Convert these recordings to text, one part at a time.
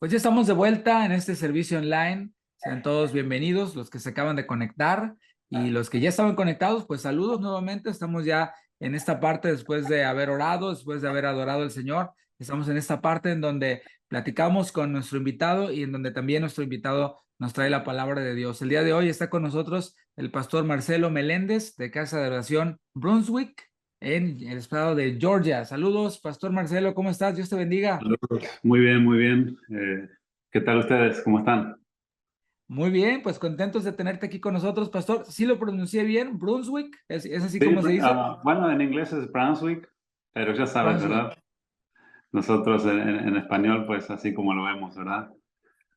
Pues ya estamos de vuelta en este servicio online. Sean todos bienvenidos, los que se acaban de conectar y los que ya estaban conectados, pues saludos nuevamente. Estamos ya en esta parte después de haber orado, después de haber adorado al Señor. Estamos en esta parte en donde platicamos con nuestro invitado y en donde también nuestro invitado nos trae la palabra de Dios. El día de hoy está con nosotros el pastor Marcelo Meléndez de Casa de Oración Brunswick en el estado de Georgia. Saludos, pastor Marcelo, ¿cómo estás? Dios te bendiga. Saludos. Muy bien, muy bien. ¿Qué tal ustedes? ¿Cómo están? Muy bien, pues contentos de tenerte aquí con nosotros, pastor. ¿Sí lo pronuncié bien? ¿Brunswick? ¿Es así Sí, como se dice? bueno, en inglés es Brunswick, pero ya sabes, Brunswick. ¿verdad? Nosotros en español, pues así como lo vemos, ¿verdad?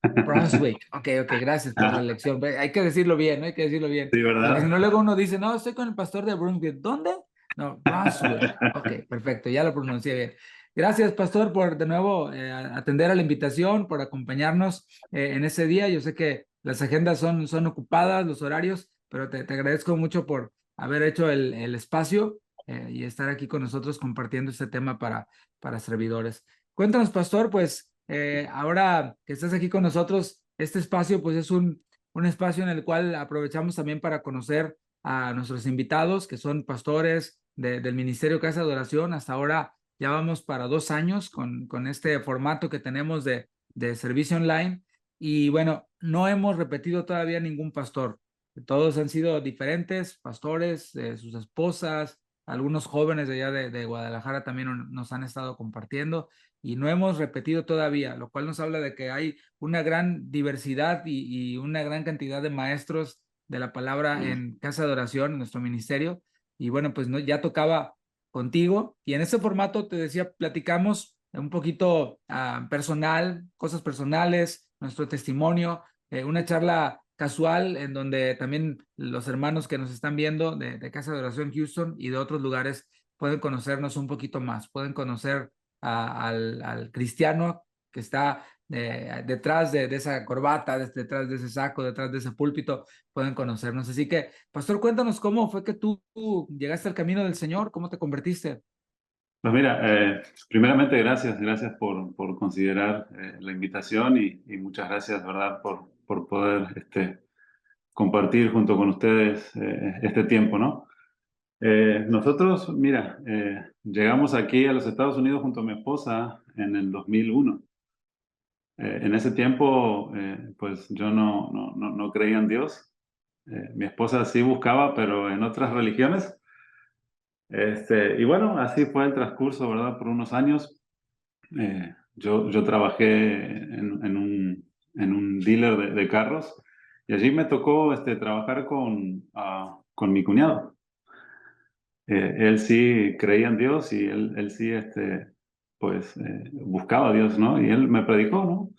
Brunswick. Ok, ok, gracias por la Ajá. lección. Hay que decirlo bien, ¿no? Hay que decirlo bien. Sí, Porque si ¿verdad? no, luego uno dice, no, estoy con el pastor de Brunswick. ¿Dónde? No, Brunswick. Ok, perfecto, ya lo pronuncié bien. Gracias, pastor, por de nuevo atender a la invitación, por acompañarnos en ese día. Yo sé que las agendas son ocupadas, los horarios, pero te agradezco mucho por haber hecho el espacio y estar aquí con nosotros compartiendo este tema para servidores. Cuéntanos, pastor, pues ahora que estás aquí con nosotros, este espacio pues es un espacio en el cual aprovechamos también para conocer a nuestros invitados, que son pastores del Ministerio Casa de Oración. Hasta ahora ya vamos para 2 años con este formato que tenemos de servicio online. Y bueno, no hemos repetido todavía ningún pastor. Todos han sido diferentes, pastores, sus esposas, algunos jóvenes de allá de Guadalajara también nos han estado compartiendo y no hemos repetido todavía, lo cual nos habla de que hay una gran diversidad y una gran cantidad de maestros de la palabra en Casa de Oración, en nuestro ministerio. Y bueno, pues no, ya tocaba contigo. Y en este formato, te decía, platicamos un poquito personal, cosas personales, nuestro testimonio, una charla casual en donde también los hermanos que nos están viendo de Casa de Oración Houston y de otros lugares pueden conocernos un poquito más, pueden conocer al cristiano que está detrás de esa corbata, detrás de ese saco, detrás de ese púlpito, pueden conocernos. Así que, pastor, cuéntanos cómo fue que tú llegaste al camino del Señor, cómo te convertiste. Pues mira, primeramente gracias por considerar la invitación y muchas gracias, ¿verdad? Por poder compartir junto con ustedes este tiempo, ¿no? Nosotros, mira, llegamos aquí a los Estados Unidos junto a mi esposa en el 2001. En ese tiempo, pues yo no creía en Dios. Mi esposa sí buscaba, pero en otras religiones. Y bueno, así fue el transcurso, ¿verdad? Por unos años. Yo trabajé en un dealer de carros y allí me tocó trabajar con mi cuñado. Él sí creía en Dios y él sí, pues, buscaba a Dios, ¿no? Y él me predicó, ¿no?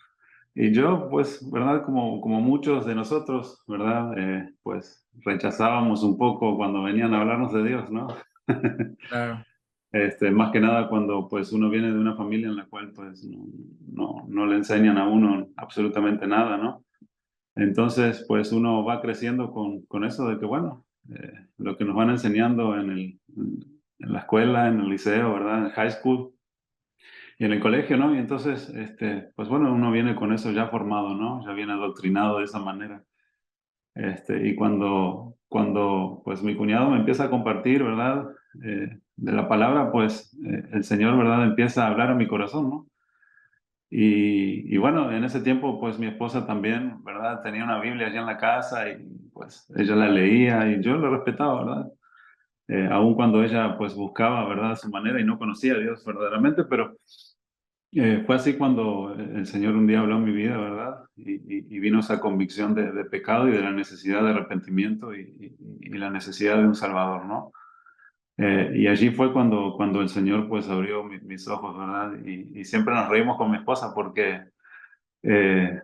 Y yo, pues, ¿verdad? Como muchos de nosotros, ¿verdad? Pues rechazábamos un poco cuando venían a hablarnos de Dios, ¿no? Claro. Más que nada cuando pues uno viene de una familia en la cual pues no le enseñan a uno absolutamente nada, ¿no? Entonces pues uno va creciendo con eso de que bueno, lo que nos van enseñando en la escuela, en el liceo, ¿verdad? En el high school y en el colegio, ¿no? Y entonces pues bueno, uno viene con eso ya formado, ¿no? Ya viene adoctrinado de esa manera. Y cuando pues mi cuñado me empieza a compartir, ¿verdad? De la palabra, pues el Señor, ¿verdad? Empieza a hablar a mi corazón, ¿no? Y bueno, en ese tiempo, pues mi esposa también, ¿verdad? Tenía una Biblia allá en la casa y pues ella la leía y yo la respetaba, ¿verdad? Aun cuando ella pues buscaba, ¿verdad? Su manera y no conocía a Dios verdaderamente, pero fue así cuando el Señor un día habló en mi vida, ¿verdad? Y vino esa convicción de pecado y de la necesidad de arrepentimiento y la necesidad de un Salvador, ¿no? Y allí fue cuando el Señor pues abrió mis ojos, ¿verdad? Y siempre nos reímos con mi esposa porque eh,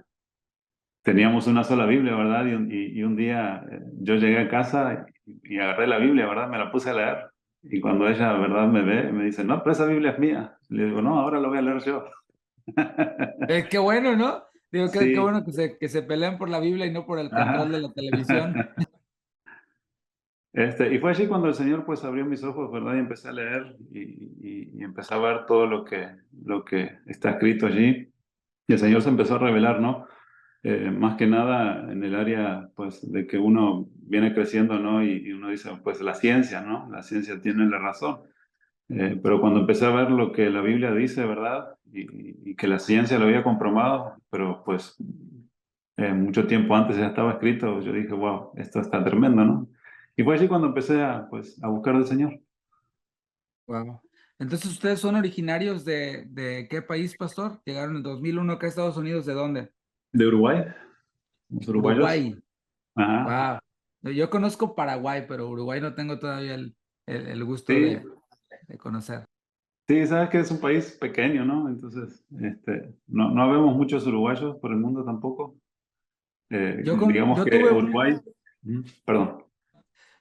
teníamos una sola Biblia, ¿verdad? Y un día yo llegué a casa y agarré la Biblia, ¿verdad? Me la puse a leer. Y cuando ella, ¿verdad? Me ve, me dice, no, pero esa Biblia es mía. Le digo, no, ahora la voy a leer yo. Qué bueno, ¿no? Digo, qué Sí, bueno que se pelean por la Biblia y no por el control de ajá. la televisión. Y fue allí cuando el Señor pues abrió mis ojos, ¿verdad? Y empecé a leer y empecé a ver todo lo que está escrito allí. Y el Señor se empezó a revelar, ¿no? Más que nada en el área, pues, de que uno viene creciendo, ¿no? Y uno dice, pues, la ciencia, ¿no? La ciencia tiene la razón. Pero cuando empecé a ver lo que la Biblia dice, ¿verdad? Y que la ciencia lo había comprobado, pero pues mucho tiempo antes ya estaba escrito, yo dije, wow, esto está tremendo, ¿no? Y fue allí cuando empecé a, pues, a buscar al Señor. Wow. Entonces, ¿ustedes son originarios de qué país, pastor? Llegaron en 2001 acá a Estados Unidos, ¿de dónde? De Uruguay, los uruguayos. Uruguay. Ajá. Wow. Yo conozco Paraguay, pero Uruguay no tengo todavía el gusto Sí, de conocer. sí, sabes que es un país pequeño, ¿no? Entonces, no, no vemos muchos uruguayos por el mundo tampoco. Digamos Yo que tuve Uruguay, perdón.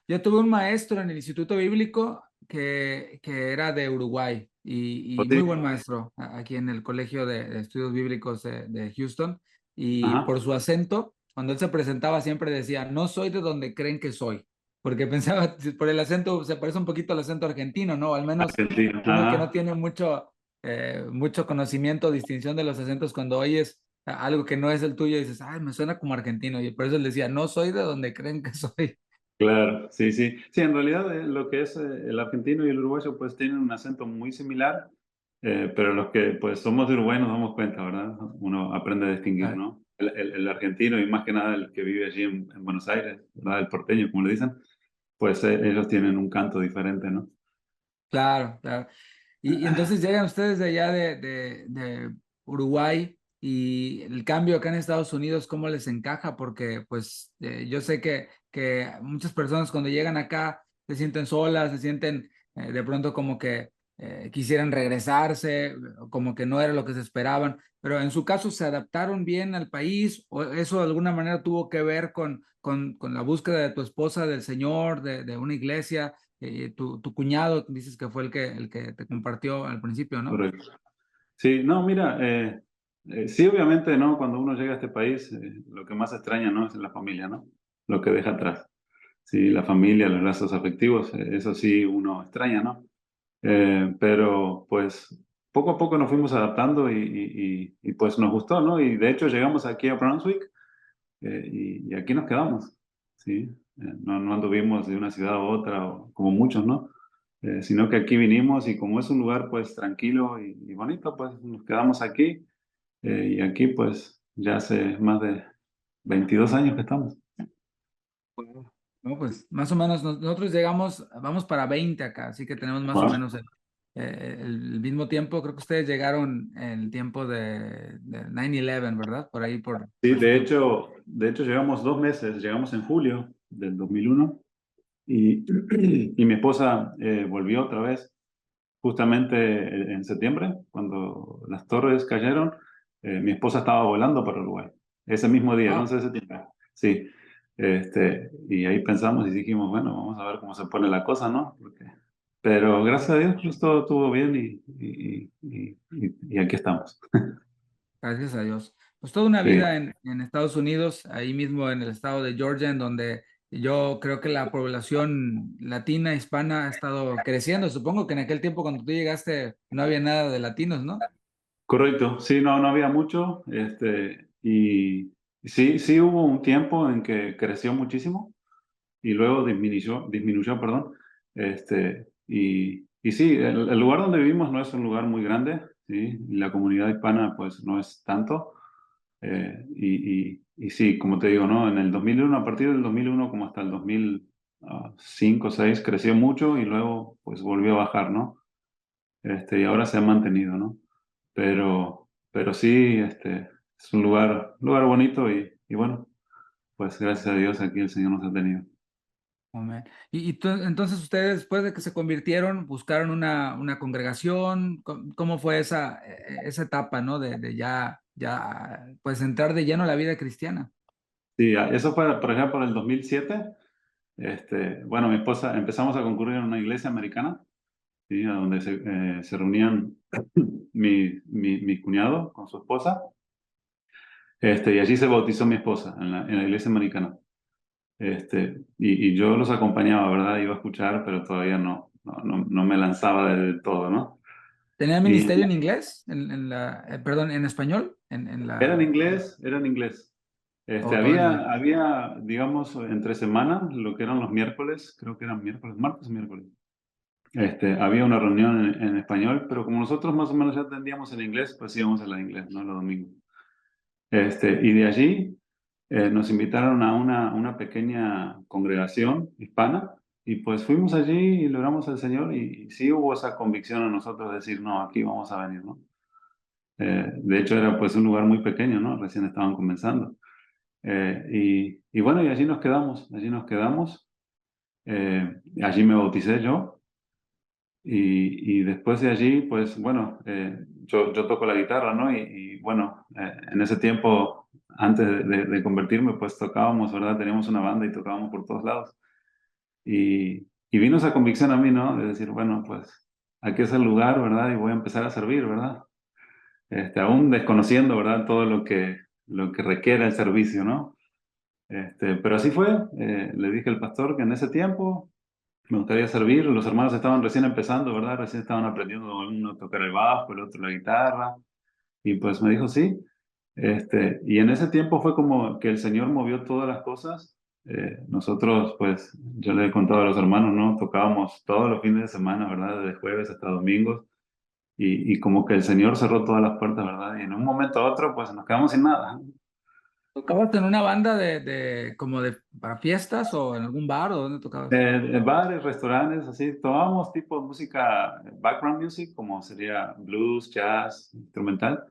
yo tuve un maestro en el Instituto Bíblico que era de Uruguay y muy Sí. buen maestro aquí en el Colegio de Estudios Bíblicos de Houston. Y Ajá. por su acento, cuando él se presentaba siempre decía, no soy de donde creen que soy, porque pensaba, por el acento se parece un poquito al acento argentino, ¿no? Al menos Argentina. uno que no Ajá. tiene mucho conocimiento o distinción de los acentos, cuando oyes algo que no es el tuyo, dices, ay, me suena como argentino. Y por eso él decía, no soy de donde creen que soy. Claro, sí, sí. Sí, en realidad lo que es el argentino y el uruguayo pues tienen un acento muy similar, pero los que pues somos de Uruguay nos damos cuenta, ¿verdad? Uno aprende a distinguir, ¿no? El argentino y más que nada el que vive allí en Buenos Aires, ¿verdad? El porteño, como le dicen, pues ellos tienen un canto diferente, ¿no? Claro, claro. Y entonces llegan ustedes de allá de Uruguay y el cambio acá en Estados Unidos, ¿cómo les encaja? Porque pues yo sé que muchas personas cuando llegan acá se sienten solas, se sienten de pronto como que quisieran regresarse, o como que no era lo que se esperaban, pero en su caso se adaptaron bien al país o eso de alguna manera tuvo que ver con la búsqueda de tu esposa, del Señor, de una iglesia. Tu cuñado dices que fue el que te compartió al principio, ¿no? Correcto. Sí, no, mira, sí, obviamente, ¿no? Cuando uno llega a este país, lo que más extraña, ¿no? Es la familia, ¿no? Lo que deja atrás. Sí, la familia, los lazos afectivos, eso sí uno extraña, ¿no? Pero pues poco a poco nos fuimos adaptando y, pues nos gustó, ¿no? Y de hecho llegamos aquí a Brunswick y aquí nos quedamos, ¿sí? No, no anduvimos de una ciudad a otra, como muchos, ¿no? Sino que aquí vinimos y como es un lugar pues tranquilo y bonito, pues nos quedamos aquí y aquí pues ya hace más de 22 años que estamos. Bueno, no, pues más o menos nosotros llegamos, vamos para 20 acá, así que tenemos más o Wow. menos el mismo tiempo. Creo que ustedes llegaron en el tiempo de 9/11, ¿verdad? Por ahí, Sí, por ese tiempo. de hecho llegamos 2 meses, llegamos en julio del 2001 y, y mi esposa volvió otra vez justamente en septiembre, cuando las torres cayeron, mi esposa estaba volando para Uruguay, ese mismo día, el Ah, 11 de septiembre. Sí, y ahí pensamos y dijimos, bueno, vamos a ver cómo se pone la cosa, ¿no? Pero gracias a Dios, pues todo estuvo bien y aquí estamos. gracias a Dios. Pues toda una Sí. vida en Estados Unidos, ahí mismo en el estado de Georgia, en donde yo creo que la población latina, hispana, ha estado creciendo. Supongo que en aquel tiempo cuando tú llegaste no había nada de latinos, ¿no? Correcto, sí, no, no había mucho, y sí, sí hubo un tiempo en que creció muchísimo y luego disminuyó, perdón, y sí, el lugar donde vivimos no es un lugar muy grande, sí, y la comunidad hispana pues no es tanto, y sí, como te digo, ¿no? En el 2001, a partir del 2001 como hasta el 2005 o 2006 creció mucho y luego pues volvió a bajar, ¿no? Y ahora se ha mantenido, ¿no? Pero sí, es un lugar bonito y bueno, pues gracias a Dios aquí el Señor nos ha tenido. Amén. Entonces ustedes después de que se convirtieron, buscaron una congregación. ¿Cómo fue esa etapa, ¿no? De ya, pues entrar de lleno a la vida cristiana. Sí, eso fue por allá por el 2007. Bueno, mi esposa, empezamos a concurrir a una iglesia americana, ¿sí? A donde se reunían mi cuñado con su esposa, y allí se bautizó mi esposa en la iglesia americana. Y yo los acompañaba, ¿verdad? Iba a escuchar, pero todavía no me lanzaba del todo, ¿no? ¿Tenía Y ministerio en inglés? Perdón, en español, en la... era en inglés. O todo en inglés. Había, digamos, entre semana, lo que eran los miércoles, creo que eran miércoles, martes o miércoles. Había una reunión en español, pero como nosotros más o menos ya entendíamos en inglés, pues íbamos a la de inglés, ¿no? Los domingos. Y de allí nos invitaron a una pequeña congregación hispana y pues fuimos allí y logramos al Señor y sí hubo esa convicción en nosotros de decir, no, aquí vamos a venir, ¿no? De hecho era pues un lugar muy pequeño, ¿no? Recién estaban comenzando. Y bueno, y allí nos quedamos, allí nos quedamos. Allí me bauticé yo. Y después de allí, pues bueno, yo toco la guitarra, ¿no? Y bueno, en ese tiempo, antes de convertirme, pues tocábamos, ¿verdad? Teníamos una banda y tocábamos por todos lados. Y vino esa convicción a mí, ¿no? De decir, bueno, pues aquí es el lugar, ¿verdad? Y voy a empezar a servir, ¿verdad? Aún desconociendo, ¿verdad? Todo lo que requiere el servicio, ¿no? Pero así fue. Le dije al pastor que en ese tiempo me gustaría servir. Los hermanos estaban recién empezando, ¿verdad? Recién estaban aprendiendo uno a tocar el bajo, el otro la guitarra. Y pues me dijo sí. Y en ese tiempo fue como que el Señor movió todas las cosas. Nosotros, pues, yo le he contado a los hermanos, ¿no? Tocábamos todos los fines de semana, ¿verdad? De jueves hasta domingos. Y como que el Señor cerró todas las puertas, ¿verdad? Y en un momento a otro, pues nos quedamos sin nada. ¿Tocabas en una banda como de, para fiestas o en algún bar o dónde tocabas? Bares, restaurantes, así, tomábamos tipo de música, background music, como sería blues, jazz, instrumental.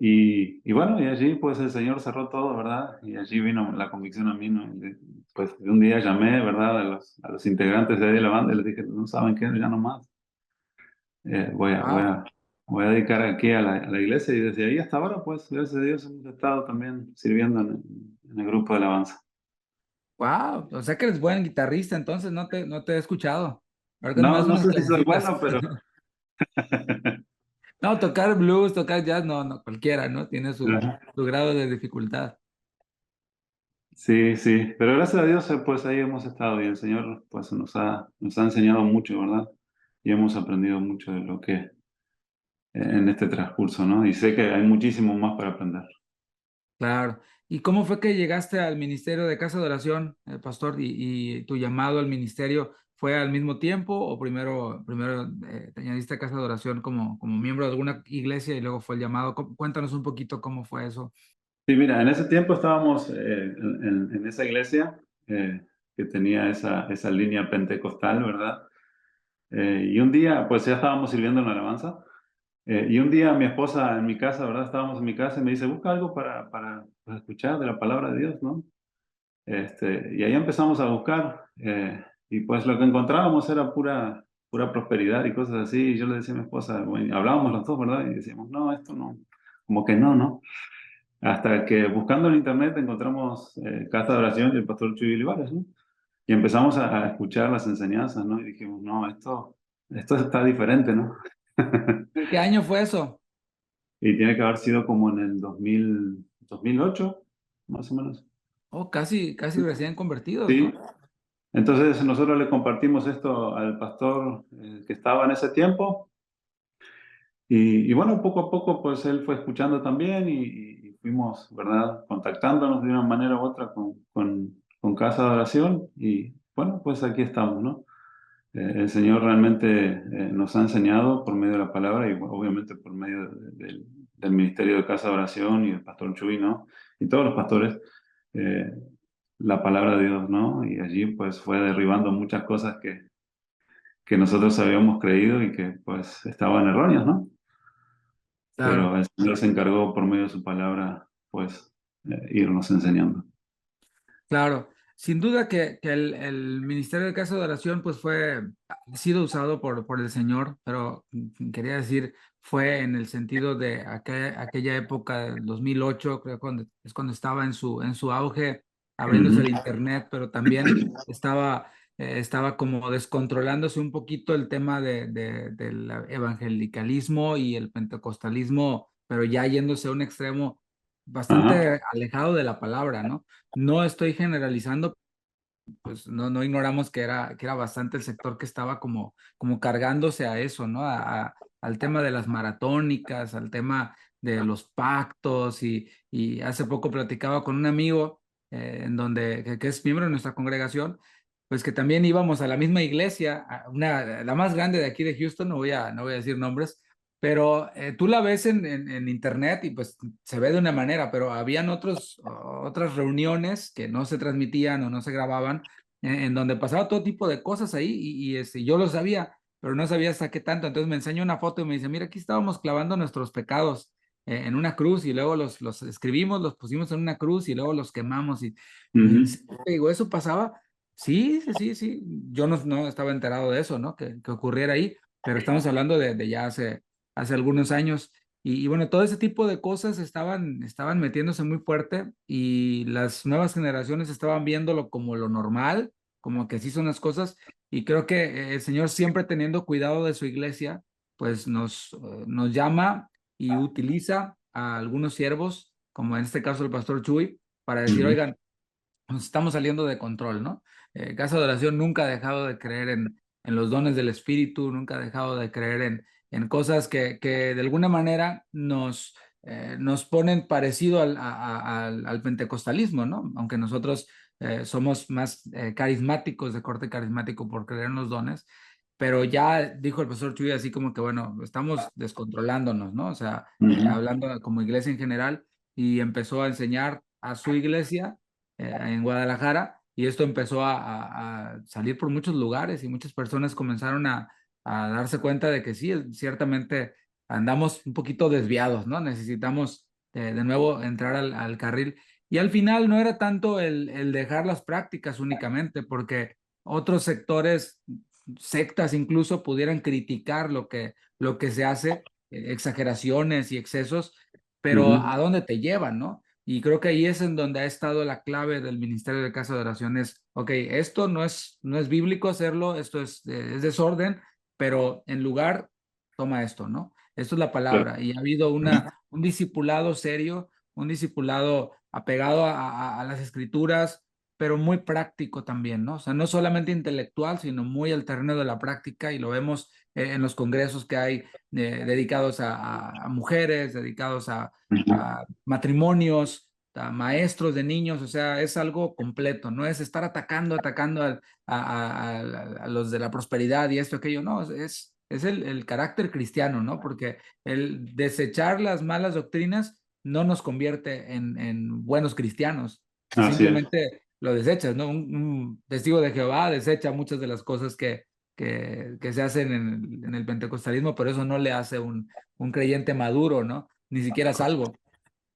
Y bueno, y allí pues el Señor cerró todo, ¿verdad? Y allí vino la convicción a mí, ¿no? Pues un día llamé, ¿verdad? A los integrantes de ahí de la banda y les dije, no saben qué, ya no más. Eh, voy a, voy Wow, a, voy a dedicar aquí a la iglesia y desde ahí hasta ahora, pues, gracias a Dios hemos estado también sirviendo en el grupo de alabanza. wow. O sea que eres buen guitarrista, entonces no te he escuchado. Ahorita No, nomás no unas sé si soy clasecitas. bueno, pero No, tocar blues, tocar jazz, no, cualquiera, ¿no? Tiene ajá. su grado de dificultad. Sí, sí, pero gracias a Dios, pues ahí hemos estado y el Señor pues nos ha enseñado mucho, ¿verdad? Y hemos aprendido mucho de lo que en este transcurso, ¿no? Y sé que hay muchísimo más para aprender. Claro. ¿Y cómo fue que llegaste al ministerio de Casa de Oración, pastor? Y tu llamado al ministerio fue al mismo tiempo o primero te añadiste a Casa de Oración como miembro de alguna iglesia y luego fue el llamado? Cuéntanos un poquito cómo fue eso. Sí, mira, en ese tiempo estábamos en esa iglesia que tenía esa línea pentecostal, ¿verdad? Y un día, pues ya estábamos sirviendo en la alabanza. Y un día mi esposa en mi casa, ¿verdad? Estábamos en mi casa y me dice, busca algo para pues, escuchar de la palabra de Dios, ¿no? Y ahí empezamos a buscar y pues lo que encontrábamos era pura prosperidad y cosas así. Y yo le decía a mi esposa, bueno, hablábamos los dos, ¿verdad? Y decíamos, no, esto no, como que no, ¿no? Hasta que buscando en internet encontramos Casa de Oración y el pastor Chuy Olivares, ¿no? Y empezamos a escuchar las enseñanzas, ¿no? Y dijimos, no, esto está diferente, ¿no? ¿En qué año fue eso? Y tiene que haber sido como en el 2008, más o menos. Oh, casi recién convertidos, Sí, ¿no? entonces nosotros le compartimos esto al pastor que estaba en ese tiempo y bueno, poco a poco pues él fue escuchando también y fuimos, ¿verdad? Contactándonos de una manera u otra con Casa de Oración y bueno, pues aquí estamos, ¿no? El Señor realmente nos ha enseñado por medio de la palabra y bueno, obviamente por medio del ministerio de Casa de Oración y el pastor Chuy, ¿no? Y todos los pastores. eh, la palabra de Dios, ¿no? Y allí pues fue derribando muchas cosas que nosotros habíamos creído y que pues estaban erróneas, ¿no? Claro. Pero el Señor se encargó por medio de su palabra pues irnos enseñando. Claro, sin duda que el Ministerio de Casa de Oración pues ha sido usado por el Señor, pero quería decir, fue en el sentido de aquella época del 2008, creo es cuando estaba en su auge, abriéndose Ujú. el Internet, pero también estaba como descontrolándose un poquito el tema del evangelicalismo y el pentecostalismo, pero ya yéndose a un extremo Ajá, bastante alejado de la palabra, ¿no? No estoy generalizando, pues no ignoramos que era bastante el sector que estaba como cargándose a eso, ¿no? A al tema de las maratónicas, al tema de los pactos y hace poco platicaba con un amigo en donde, que es miembro de nuestra congregación, pues que también íbamos a la misma iglesia, la más grande de aquí de Houston, no voy a decir nombres, pero tú la ves en internet y pues se ve de una manera, pero habían otras reuniones que no se transmitían o no se grababan, en donde pasaba todo tipo de cosas ahí yo lo sabía, pero no sabía hasta qué tanto. Entonces me enseña una foto y me dice, mira, aquí estábamos clavando nuestros pecados en una cruz y luego los escribimos, los pusimos en una cruz y luego los quemamos y Ujú. digo, ¿eso pasaba? Sí, sí, sí, sí. Yo no estaba enterado de eso, ¿no? Que ocurriera ahí, pero estamos hablando de ya hace algunos años. Y bueno, todo ese tipo de cosas estaban metiéndose muy fuerte y las nuevas generaciones estaban viéndolo como lo normal, como que así son las cosas. Y creo que el Señor siempre teniendo cuidado de su iglesia, pues nos llama y utiliza a algunos siervos, como en este caso el pastor Chuy, para decir, Ujú. oigan, nos estamos saliendo de control, ¿no? Casa de Oración nunca ha dejado de creer en los dones del Espíritu, nunca ha dejado de creer en cosas que de alguna manera nos ponen parecido al pentecostalismo, ¿no? Aunque nosotros somos más carismáticos, de corte carismático por creer en los dones, pero ya dijo el profesor Chuy así como que, bueno, estamos descontrolándonos, ¿no? O sea, Ujú. hablando como iglesia en general, y empezó a enseñar a su iglesia en Guadalajara, y esto empezó a salir por muchos lugares y muchas personas comenzaron a darse cuenta de que sí, ciertamente andamos un poquito desviados, ¿no? Necesitamos de nuevo entrar al carril. Y al final no era tanto el dejar las prácticas únicamente, porque otros sectores, sectas incluso, pudieran criticar lo que se hace, exageraciones y excesos, pero Ujú. ¿a dónde te llevan, no? Y creo que ahí es en donde ha estado la clave del Ministerio de Casa de Oración. Ok, esto no es bíblico hacerlo, esto es desorden, pero en lugar, toma esto, ¿no? Esto es la Claro. palabra. Y ha habido un discipulado serio, un discipulado apegado a las escrituras, pero muy práctico también, ¿no? O sea, no solamente intelectual, sino muy al terreno de la práctica, y lo vemos en los congresos que hay dedicados a mujeres, dedicados Ujú. a matrimonios, a maestros de niños, o sea, es algo completo, no es estar atacando a los de la prosperidad y esto, aquello, no, es el carácter cristiano, ¿no? Porque el desechar las malas doctrinas no nos convierte en buenos cristianos, Así es. simplemente lo desechas, ¿no? Un testigo de Jehová desecha muchas de las cosas que se hacen en el pentecostalismo, pero eso no le hace un creyente maduro, ¿no? Ni siquiera salvo.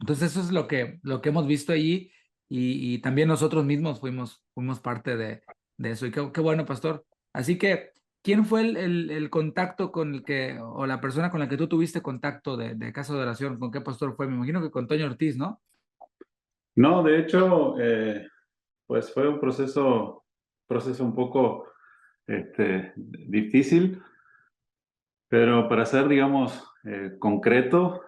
Entonces eso es lo que hemos visto allí, y también nosotros mismos fuimos parte de eso. Y qué bueno, pastor. Así que, ¿quién fue el contacto con el que, o la persona con la que tú tuviste contacto de Casa de Oración? ¿Con qué pastor fue? Me imagino que con Toño Ortiz, ¿no? No, de hecho, pues fue un proceso un poco difícil, pero para ser, digamos, concreto,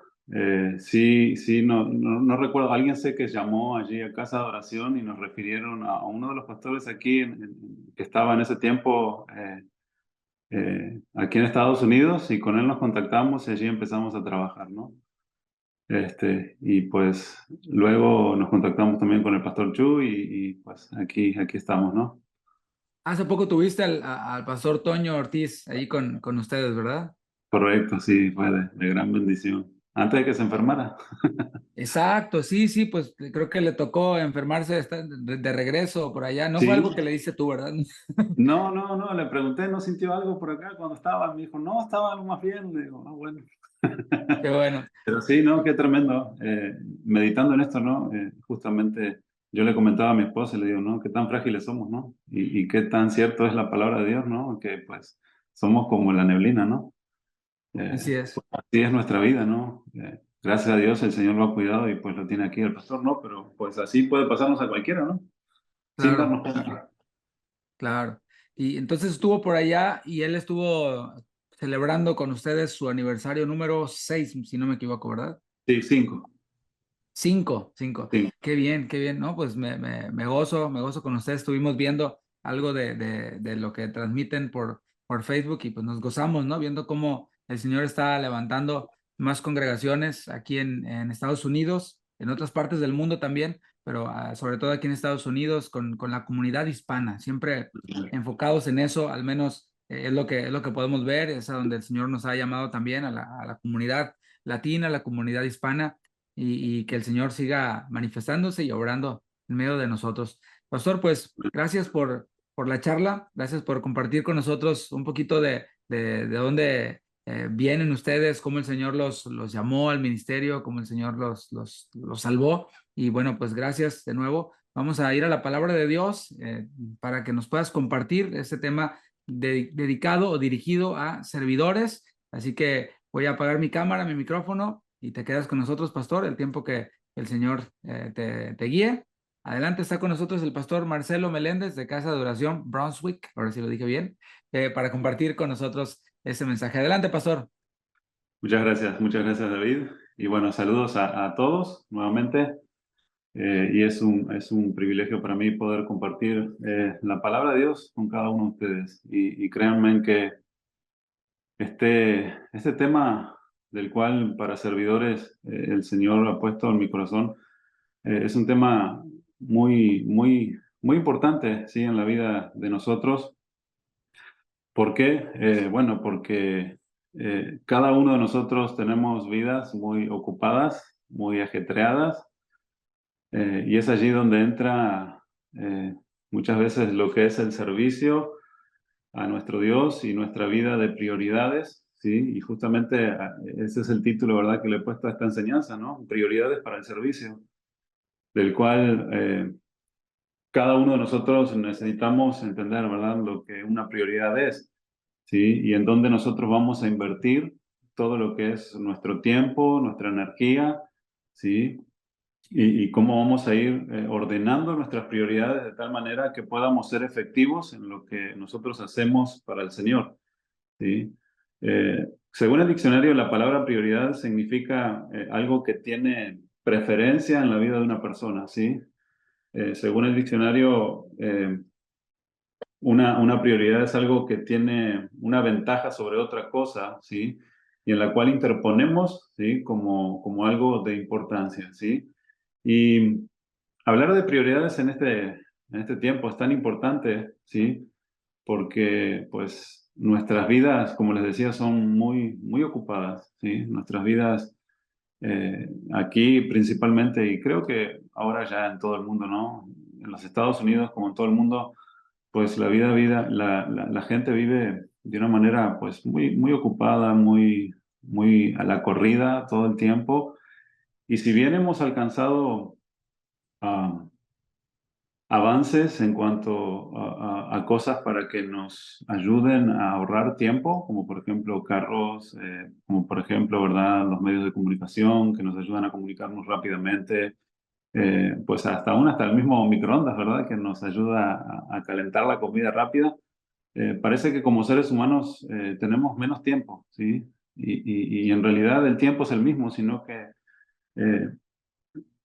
sí, sí, no recuerdo, alguien sé que llamó allí a Casa de Oración y nos refirieron a uno de los pastores aquí que estaba en ese tiempo aquí en Estados Unidos, y con él nos contactamos y allí empezamos a trabajar, ¿no? Y pues luego nos contactamos también con el pastor Chu y pues aquí estamos, ¿no? Hace poco tuviste al pastor Toño Ortiz ahí con ustedes, ¿verdad? Correcto, sí, fue de gran bendición. Antes de que se enfermara. Exacto, sí, sí, pues creo que le tocó enfermarse de regreso por allá. No fue Sí, algo que le dice tú, ¿verdad? no, le pregunté, ¿no sintió algo por acá cuando estaba? Me dijo, no, estaba algo más bien. Le digo, ah, bueno. Qué bueno. Pero sí, ¿no? Qué tremendo. Meditando en esto, ¿no? Justamente yo le comentaba a mi esposa y le digo, ¿no? Qué tan frágiles somos, ¿no? Y qué tan cierto es la palabra de Dios, ¿no? Que pues somos como la neblina, ¿no? Así es. Pues, así es nuestra vida, ¿no? Gracias a Dios el Señor lo ha cuidado y pues lo tiene aquí el pastor, ¿no? Pero pues así puede pasarnos a cualquiera, ¿no? Sin Claro, darnos cuenta. claro. Y entonces estuvo por allá y él estuvo celebrando con ustedes su aniversario número 6, si no me equivoco, ¿verdad? Sí, 5. 5, 5. Sí. Qué bien, ¿no? Pues me gozo con ustedes. Estuvimos viendo algo de lo que transmiten por Facebook y pues nos gozamos, ¿no? Viendo cómo el Señor está levantando más congregaciones aquí en Estados Unidos, en otras partes del mundo también, pero sobre todo aquí en Estados Unidos con la comunidad hispana, siempre enfocados en eso, al menos es lo que podemos ver, es a donde el Señor nos ha llamado también a la comunidad latina, a la comunidad hispana, y que el Señor siga manifestándose y obrando en medio de nosotros. Pastor, pues gracias por la charla, gracias por compartir con nosotros un poquito de dónde vienen ustedes, cómo el Señor los llamó al ministerio, cómo el Señor los salvó. Y bueno, pues gracias de nuevo. Vamos a ir a la palabra de Dios para que nos puedas compartir este tema dedicado o dirigido a servidores. Así que voy a apagar mi cámara, mi micrófono y te quedas con nosotros, pastor, el tiempo que el Señor te guíe. Adelante está con nosotros el pastor Marcelo Meléndez de Casa de Oración Brunswick, ahora sí lo dije bien, para compartir con nosotros ese mensaje. Adelante, pastor. Muchas gracias David. Y bueno, saludos a todos nuevamente. Y es un privilegio para mí poder compartir la palabra de Dios con cada uno de ustedes. Y créanme en que este tema del cual para servidores el Señor ha puesto en mi corazón es un tema muy importante, ¿sí? En la vida de nosotros. ¿Por qué? Bueno, porque cada uno de nosotros tenemos vidas muy ocupadas, muy ajetreadas, y es allí donde entra muchas veces lo que es el servicio a nuestro Dios y nuestra vida de prioridades, ¿sí? Y justamente ese es el título, ¿verdad?, que le he puesto a esta enseñanza, ¿no? Prioridades para el servicio, del cual cada uno de nosotros necesitamos entender, ¿verdad?, lo que una prioridad es, ¿sí? Y en dónde nosotros vamos a invertir todo lo que es nuestro tiempo, nuestra energía, ¿sí? Y cómo vamos a ir ordenando nuestras prioridades de tal manera que podamos ser efectivos en lo que nosotros hacemos para el Señor, ¿sí? Según el diccionario, la palabra prioridad significa algo que tiene preferencia en la vida de una persona, ¿sí? Según el diccionario, una prioridad es algo que tiene una ventaja sobre otra cosa, ¿sí? Y en la cual interponemos, ¿sí? Como algo de importancia, ¿sí? Y hablar de prioridades en este tiempo es tan importante, ¿sí? Porque, pues, nuestras vidas, como les decía, son muy ocupadas, ¿sí? Nuestras vidas aquí principalmente, y creo que ahora ya en todo el mundo, ¿no? En los Estados Unidos, como en todo el mundo, pues la gente vive de una manera, pues, muy ocupada, muy a la corrida todo el tiempo. Y si bien hemos alcanzado ah, avances en cuanto a cosas para que nos ayuden a ahorrar tiempo, como por ejemplo carros, como por ejemplo, ¿verdad?, los medios de comunicación que nos ayudan a comunicarnos rápidamente, pues hasta el mismo microondas, ¿verdad?, que nos ayuda a calentar la comida rápida. Parece que como seres humanos tenemos menos tiempo, ¿sí? Y en realidad el tiempo es el mismo, sino que eh,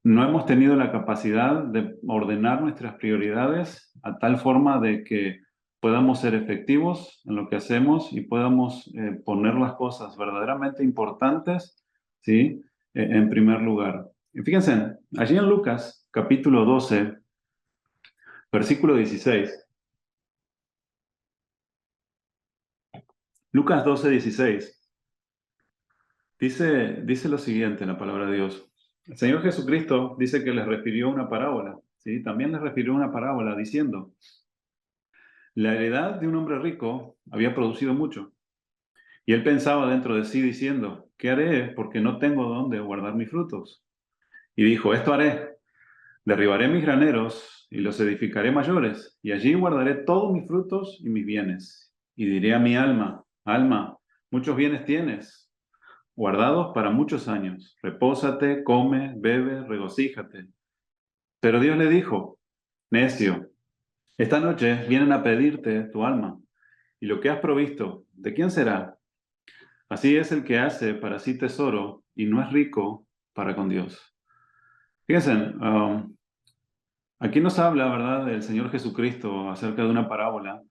no hemos tenido la capacidad de ordenar nuestras prioridades a tal forma de que podamos ser efectivos en lo que hacemos y podamos poner las cosas verdaderamente importantes, ¿sí? En primer lugar. Y fíjense, allí en Lucas, capítulo 12, versículo 16. Lucas 12, 16. Dice lo siguiente en la palabra de Dios. El Señor Jesucristo dice que les refirió una parábola, ¿sí? También les refirió una parábola diciendo: la heredad de un hombre rico había producido mucho, y él pensaba dentro de sí diciendo: ¿qué haré? Porque no tengo dónde guardar mis frutos. Y dijo: esto haré, derribaré mis graneros y los edificaré mayores, y allí guardaré todos mis frutos y mis bienes. Y diré a mi alma: alma, muchos bienes tienes, guardados para muchos años. Repósate, come, bebe, regocíjate. Pero Dios le dijo: necio, esta noche vienen a pedirte tu alma, y lo que has provisto, ¿de quién será? Así es el que hace para sí tesoro y no es rico para con Dios. Fíjense, aquí nos habla, ¿verdad?, del Señor Jesucristo acerca de una parábola,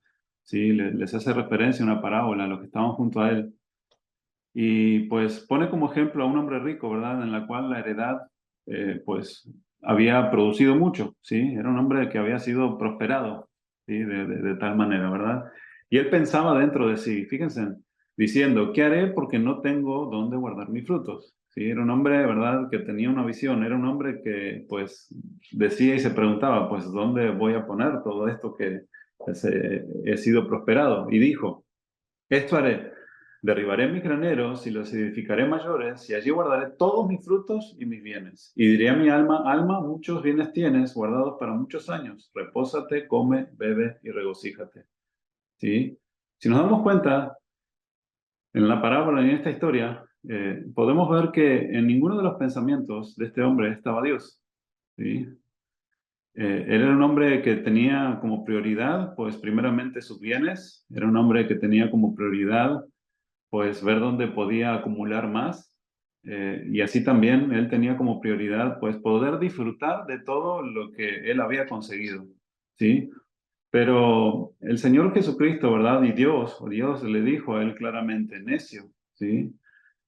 ¿sí? Les hace referencia a una parábola a los que estaban junto a Él. y pues pone como ejemplo a un hombre rico, ¿verdad? En la cual la heredad, pues, había producido mucho, ¿sí? Era un hombre que había sido prosperado, ¿sí? De tal manera, ¿verdad? Y él pensaba dentro de sí, fíjense, diciendo, ¿qué haré porque no tengo dónde guardar mis frutos? Sí, era un hombre, ¿verdad?, que tenía una visión, era un hombre que, pues, decía y se preguntaba, pues, ¿dónde voy a poner todo esto que he sido prosperado? Y dijo, esto haré, derribaré mis graneros y los edificaré mayores, y allí guardaré todos mis frutos y mis bienes. Y diré a mi alma, alma, muchos bienes tienes guardados para muchos años, repósate, come, bebe y regocíjate. ¿Sí? Si nos damos cuenta, en la parábola, en esta historia, podemos ver que en ninguno de los pensamientos de este hombre estaba Dios. ¿Sí? Él era un hombre que tenía como prioridad, pues primeramente sus bienes, era un hombre que tenía como prioridad, pues ver dónde podía acumular más, y así también él tenía como prioridad, pues poder disfrutar de todo lo que él había conseguido, ¿sí? Pero el Señor Jesucristo, ¿verdad? Y Dios le dijo a él claramente, necio, ¿sí?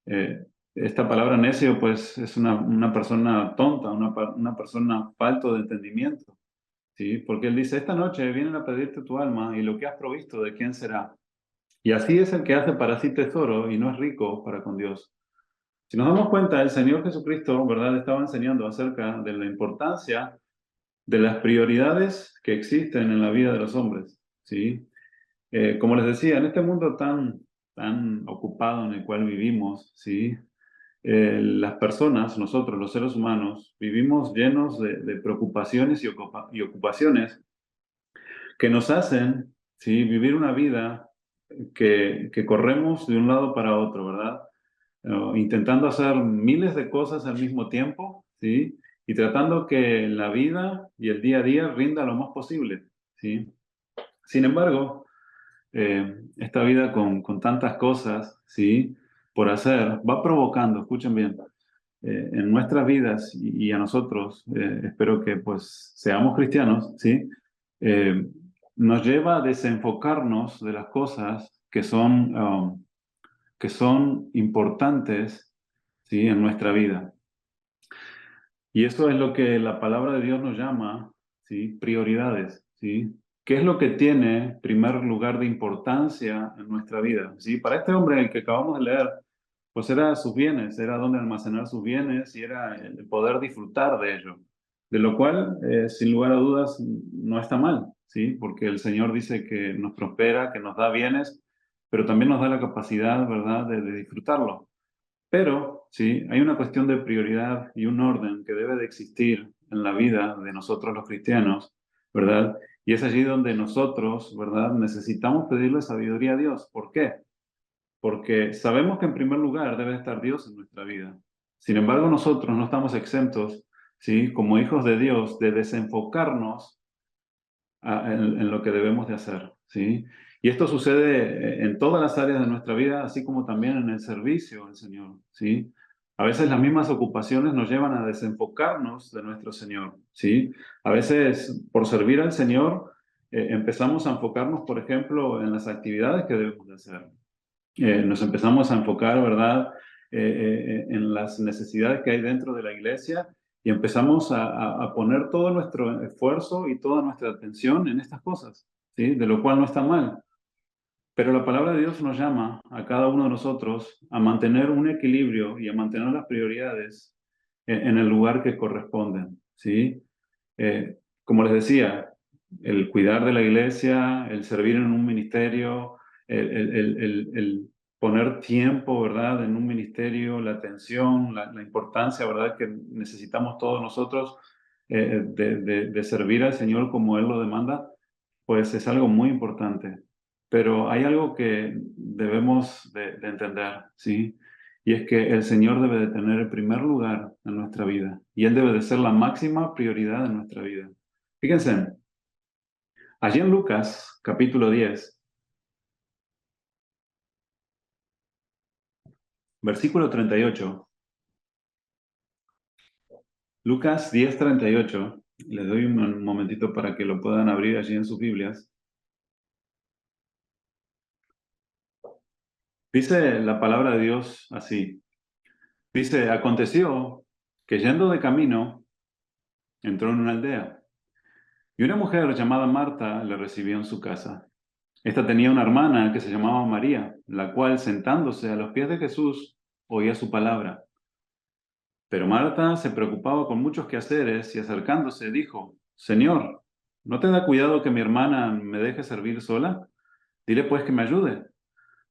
Eh, esta palabra necio, pues, es una persona tonta, una persona falto de entendimiento, ¿sí? Porque él dice, esta noche vienen a pedirte tu alma y lo que has provisto, ¿de quién será? Y así es el que hace para sí tesoro y no es rico para con Dios. Si nos damos cuenta, el Señor Jesucristo, ¿verdad?, estaba enseñando acerca de la importancia de las prioridades que existen en la vida de los hombres, ¿sí? Como les decía, en este mundo tan ocupado en el cual vivimos, ¿sí? Las personas, nosotros, los seres humanos, vivimos llenos de preocupaciones y ocupaciones que nos hacen, ¿sí?, vivir una vida que corremos de un lado para otro, ¿verdad? Intentando hacer miles de cosas al mismo tiempo, ¿sí? Y tratando que la vida y el día a día rinda lo más posible, ¿sí? Sin embargo, esta vida con tantas cosas, ¿sí?, por hacer, va provocando, escuchen bien, en nuestras vidas y a nosotros, espero que pues seamos cristianos, ¿sí? Eh, Nos lleva a desenfocarnos de las cosas que son importantes, ¿sí?, en nuestra vida. Y eso es lo que la palabra de Dios nos llama, ¿sí?, prioridades, ¿sí? ¿Qué es lo que tiene primer lugar de importancia en nuestra vida? ¿Sí? Para este hombre, el que acabamos de leer, pues era sus bienes, era donde almacenar sus bienes y era el poder disfrutar de ello. De lo cual, sin lugar a dudas, no está mal, ¿sí? Porque el Señor dice que nos prospera, que nos da bienes, pero también nos da la capacidad, ¿verdad?, de disfrutarlo. Pero, sí, hay una cuestión de prioridad y un orden que debe de existir en la vida de nosotros los cristianos, ¿verdad? Y es allí donde nosotros, ¿verdad?, necesitamos pedirle sabiduría a Dios. ¿Por qué? Porque sabemos que en primer lugar debe estar Dios en nuestra vida. Sin embargo, nosotros no estamos exentos, ¿sí?, como hijos de Dios, de desenfocarnos en lo que debemos de hacer, ¿sí? Y esto sucede en todas las áreas de nuestra vida, así como también en el servicio al Señor, ¿sí? A veces las mismas ocupaciones nos llevan a desenfocarnos de nuestro Señor, ¿sí? A veces por servir al Señor empezamos a enfocarnos, por ejemplo, en las actividades que debemos de hacer. Nos empezamos a enfocar, ¿verdad?, en las necesidades que hay dentro de la iglesia y empezamos a poner todo nuestro esfuerzo y toda nuestra atención en estas cosas, ¿sí? De lo cual no está mal. Pero la palabra de Dios nos llama a cada uno de nosotros a mantener un equilibrio y a mantener las prioridades en el lugar que corresponden, ¿sí? Como les decía, el cuidar de la iglesia, el servir en un ministerio, el poner tiempo, ¿verdad?, en un ministerio, la atención, la importancia, ¿verdad?, que necesitamos todos nosotros de servir al Señor como Él lo demanda, pues es algo muy importante. Pero hay algo que debemos de entender, ¿sí? Y es que el Señor debe de tener el primer lugar en nuestra vida y Él debe de ser la máxima prioridad en nuestra vida. Fíjense, allí en Lucas, capítulo 10, versículo 38. Lucas 10, 38. Les doy un momentito para que lo puedan abrir allí en sus Biblias. Dice la palabra de Dios así. Dice, aconteció que yendo de camino, entró en una aldea y una mujer llamada Marta le recibió en su casa. Esta tenía una hermana que se llamaba María, la cual sentándose a los pies de Jesús oía su palabra. Pero Marta se preocupaba con muchos quehaceres y acercándose dijo, Señor, ¿no te da cuidado que mi hermana me deje servir sola? Dile pues que me ayude.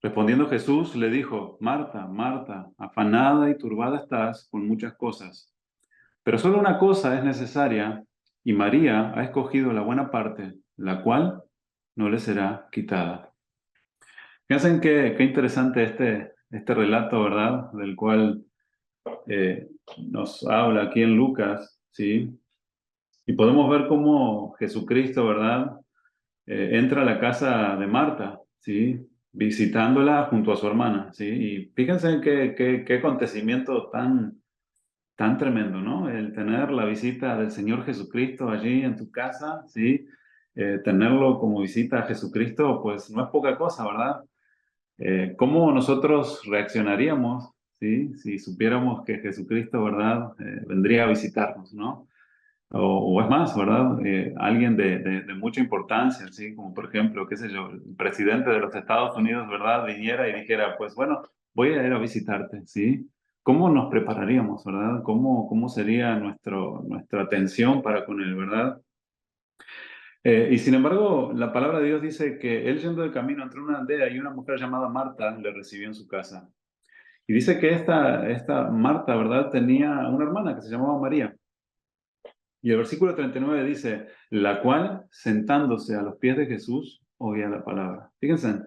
Respondiendo Jesús le dijo, Marta, Marta, afanada y turbada estás con muchas cosas, pero solo una cosa es necesaria, y María ha escogido la buena parte, la cual no le será quitada. Fíjense qué interesante este relato, ¿verdad? Del cual nos habla aquí en Lucas, ¿sí? Y podemos ver cómo Jesucristo, ¿verdad? Entra a la casa de Marta, ¿sí? Visitándola junto a su hermana, ¿sí? Y fíjense en qué acontecimiento tan tremendo, ¿no? El tener la visita del Señor Jesucristo allí en tu casa, ¿sí? Tenerlo como visita a Jesucristo, pues no es poca cosa, ¿verdad? ¿Cómo nosotros reaccionaríamos, ¿sí? Si supiéramos que Jesucristo, ¿verdad? Vendría a visitarnos, ¿no? O es más, ¿verdad? Alguien de mucha importancia, ¿sí? Como por ejemplo, qué sé yo, el presidente de los Estados Unidos, ¿verdad? Viniera y dijera, pues bueno, voy a ir a visitarte, ¿sí? ¿Cómo nos prepararíamos, verdad? ¿Cómo sería nuestra atención para con él, verdad? Y sin embargo, la palabra de Dios dice que él yendo de camino entró en una aldea y una mujer llamada Marta le recibió en su casa. Y dice que esta Marta, ¿verdad? Tenía una hermana que se llamaba María. Y el versículo 39 dice, la cual, sentándose a los pies de Jesús, oía la palabra. Fíjense,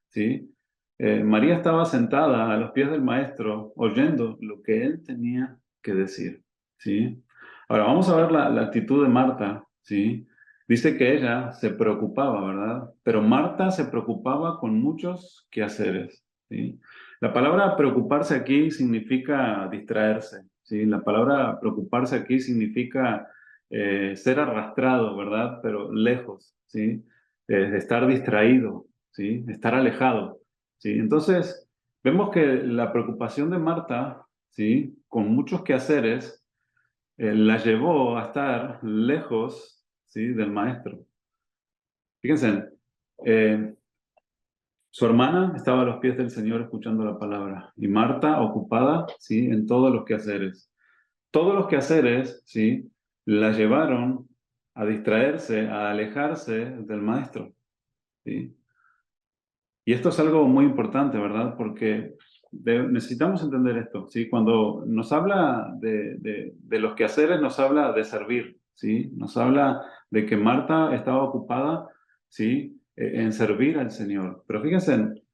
¿sí? María estaba sentada a los pies del maestro, oyendo lo que él tenía que decir, ¿sí? Ahora, vamos a ver la actitud de Marta, ¿sí? Dice que ella se preocupaba, ¿verdad? Pero Marta se preocupaba con muchos quehaceres, ¿sí? La palabra preocuparse aquí significa distraerse, ¿sí? La palabra preocuparse aquí significa ser arrastrado, ¿verdad? Pero lejos, ¿sí? Estar distraído, ¿sí? Estar alejado, ¿sí? Entonces, vemos que la preocupación de Marta, ¿sí? Con muchos quehaceres, la llevó a estar lejos, ¿sí? Del maestro. Fíjense, eh, su hermana estaba a los pies del Señor escuchando la palabra y Marta ocupada, ¿sí? En todos los quehaceres. Todos los quehaceres, ¿sí? La llevaron a distraerse, a alejarse del maestro, ¿sí? Y esto es algo muy importante, ¿verdad? Porque necesitamos entender esto, ¿sí? Cuando nos habla de los quehaceres, nos habla de servir, ¿sí? Nos habla de que Marta estaba ocupada, ¿sí? En servir al Señor. Pero fíjense,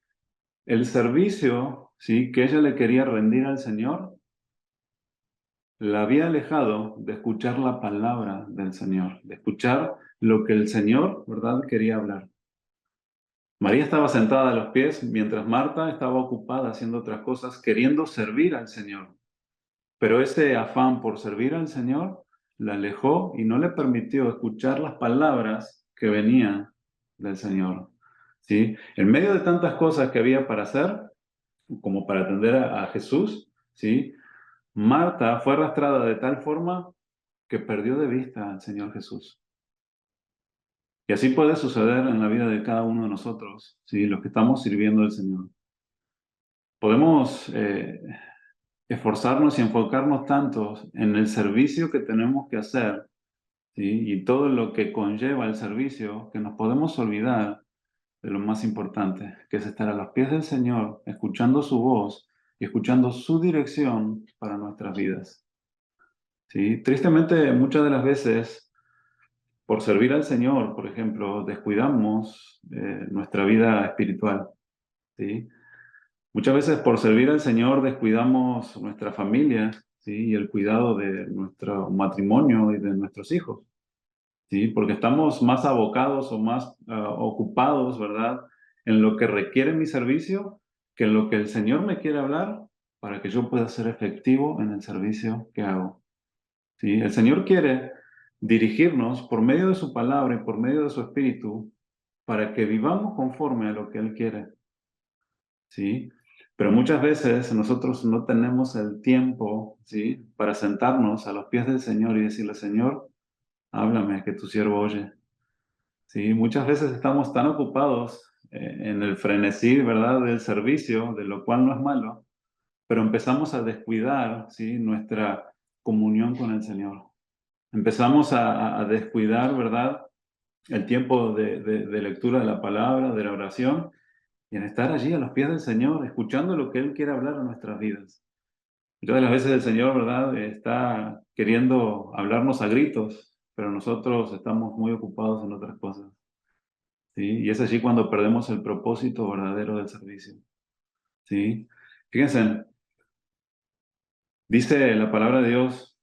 el servicio, ¿sí? Que ella le quería rendir al Señor la había alejado de escuchar la palabra del Señor, de escuchar lo que el Señor, ¿verdad?, quería hablar. María estaba sentada a los pies mientras Marta estaba ocupada haciendo otras cosas, queriendo servir al Señor. Pero ese afán por servir al Señor la alejó y no le permitió escuchar las palabras que venían del Señor. ¿Sí? En medio de tantas cosas que había para hacer, como para atender a Jesús, ¿sí? Marta fue arrastrada de tal forma que perdió de vista al Señor Jesús. Y así puede suceder en la vida de cada uno de nosotros, ¿sí? Los que estamos sirviendo al Señor. Podemos esforzarnos y enfocarnos tanto en el servicio que tenemos que hacer, ¿sí? Y todo lo que conlleva el servicio, que nos podemos olvidar de lo más importante, que es estar a los pies del Señor, escuchando su voz y escuchando su dirección para nuestras vidas. ¿Sí? Tristemente, muchas de las veces, por servir al Señor, por ejemplo, descuidamos nuestra vida espiritual, ¿sí? Muchas veces por servir al Señor descuidamos nuestra familia, ¿sí? Y el cuidado de nuestro matrimonio y de nuestros hijos, ¿sí? Porque estamos más abocados o más ocupados, ¿verdad? En lo que requiere mi servicio que en lo que el Señor me quiere hablar para que yo pueda ser efectivo en el servicio que hago. ¿Sí? El Señor quiere dirigirnos por medio de su palabra y por medio de su espíritu para que vivamos conforme a lo que Él quiere. ¿Sí? Pero muchas veces nosotros no tenemos el tiempo, ¿sí?, para sentarnos a los pies del Señor y decirle, Señor, háblame, que tu siervo oye. Sí, muchas veces estamos tan ocupados en el frenesí, ¿verdad?, del servicio, de lo cual no es malo, pero empezamos a descuidar, ¿sí?, nuestra comunión con el Señor. Empezamos a descuidar, ¿verdad?, el tiempo de lectura de la palabra, de la oración, y en estar allí a los pies del Señor, escuchando lo que Él quiere hablar a nuestras vidas. Muchas de las veces el Señor, ¿verdad?, está queriendo hablarnos a gritos, pero nosotros estamos muy ocupados en otras cosas. ¿Sí? Y es allí cuando perdemos el propósito verdadero del servicio. ¿Sí? Fíjense, dice la palabra de Dios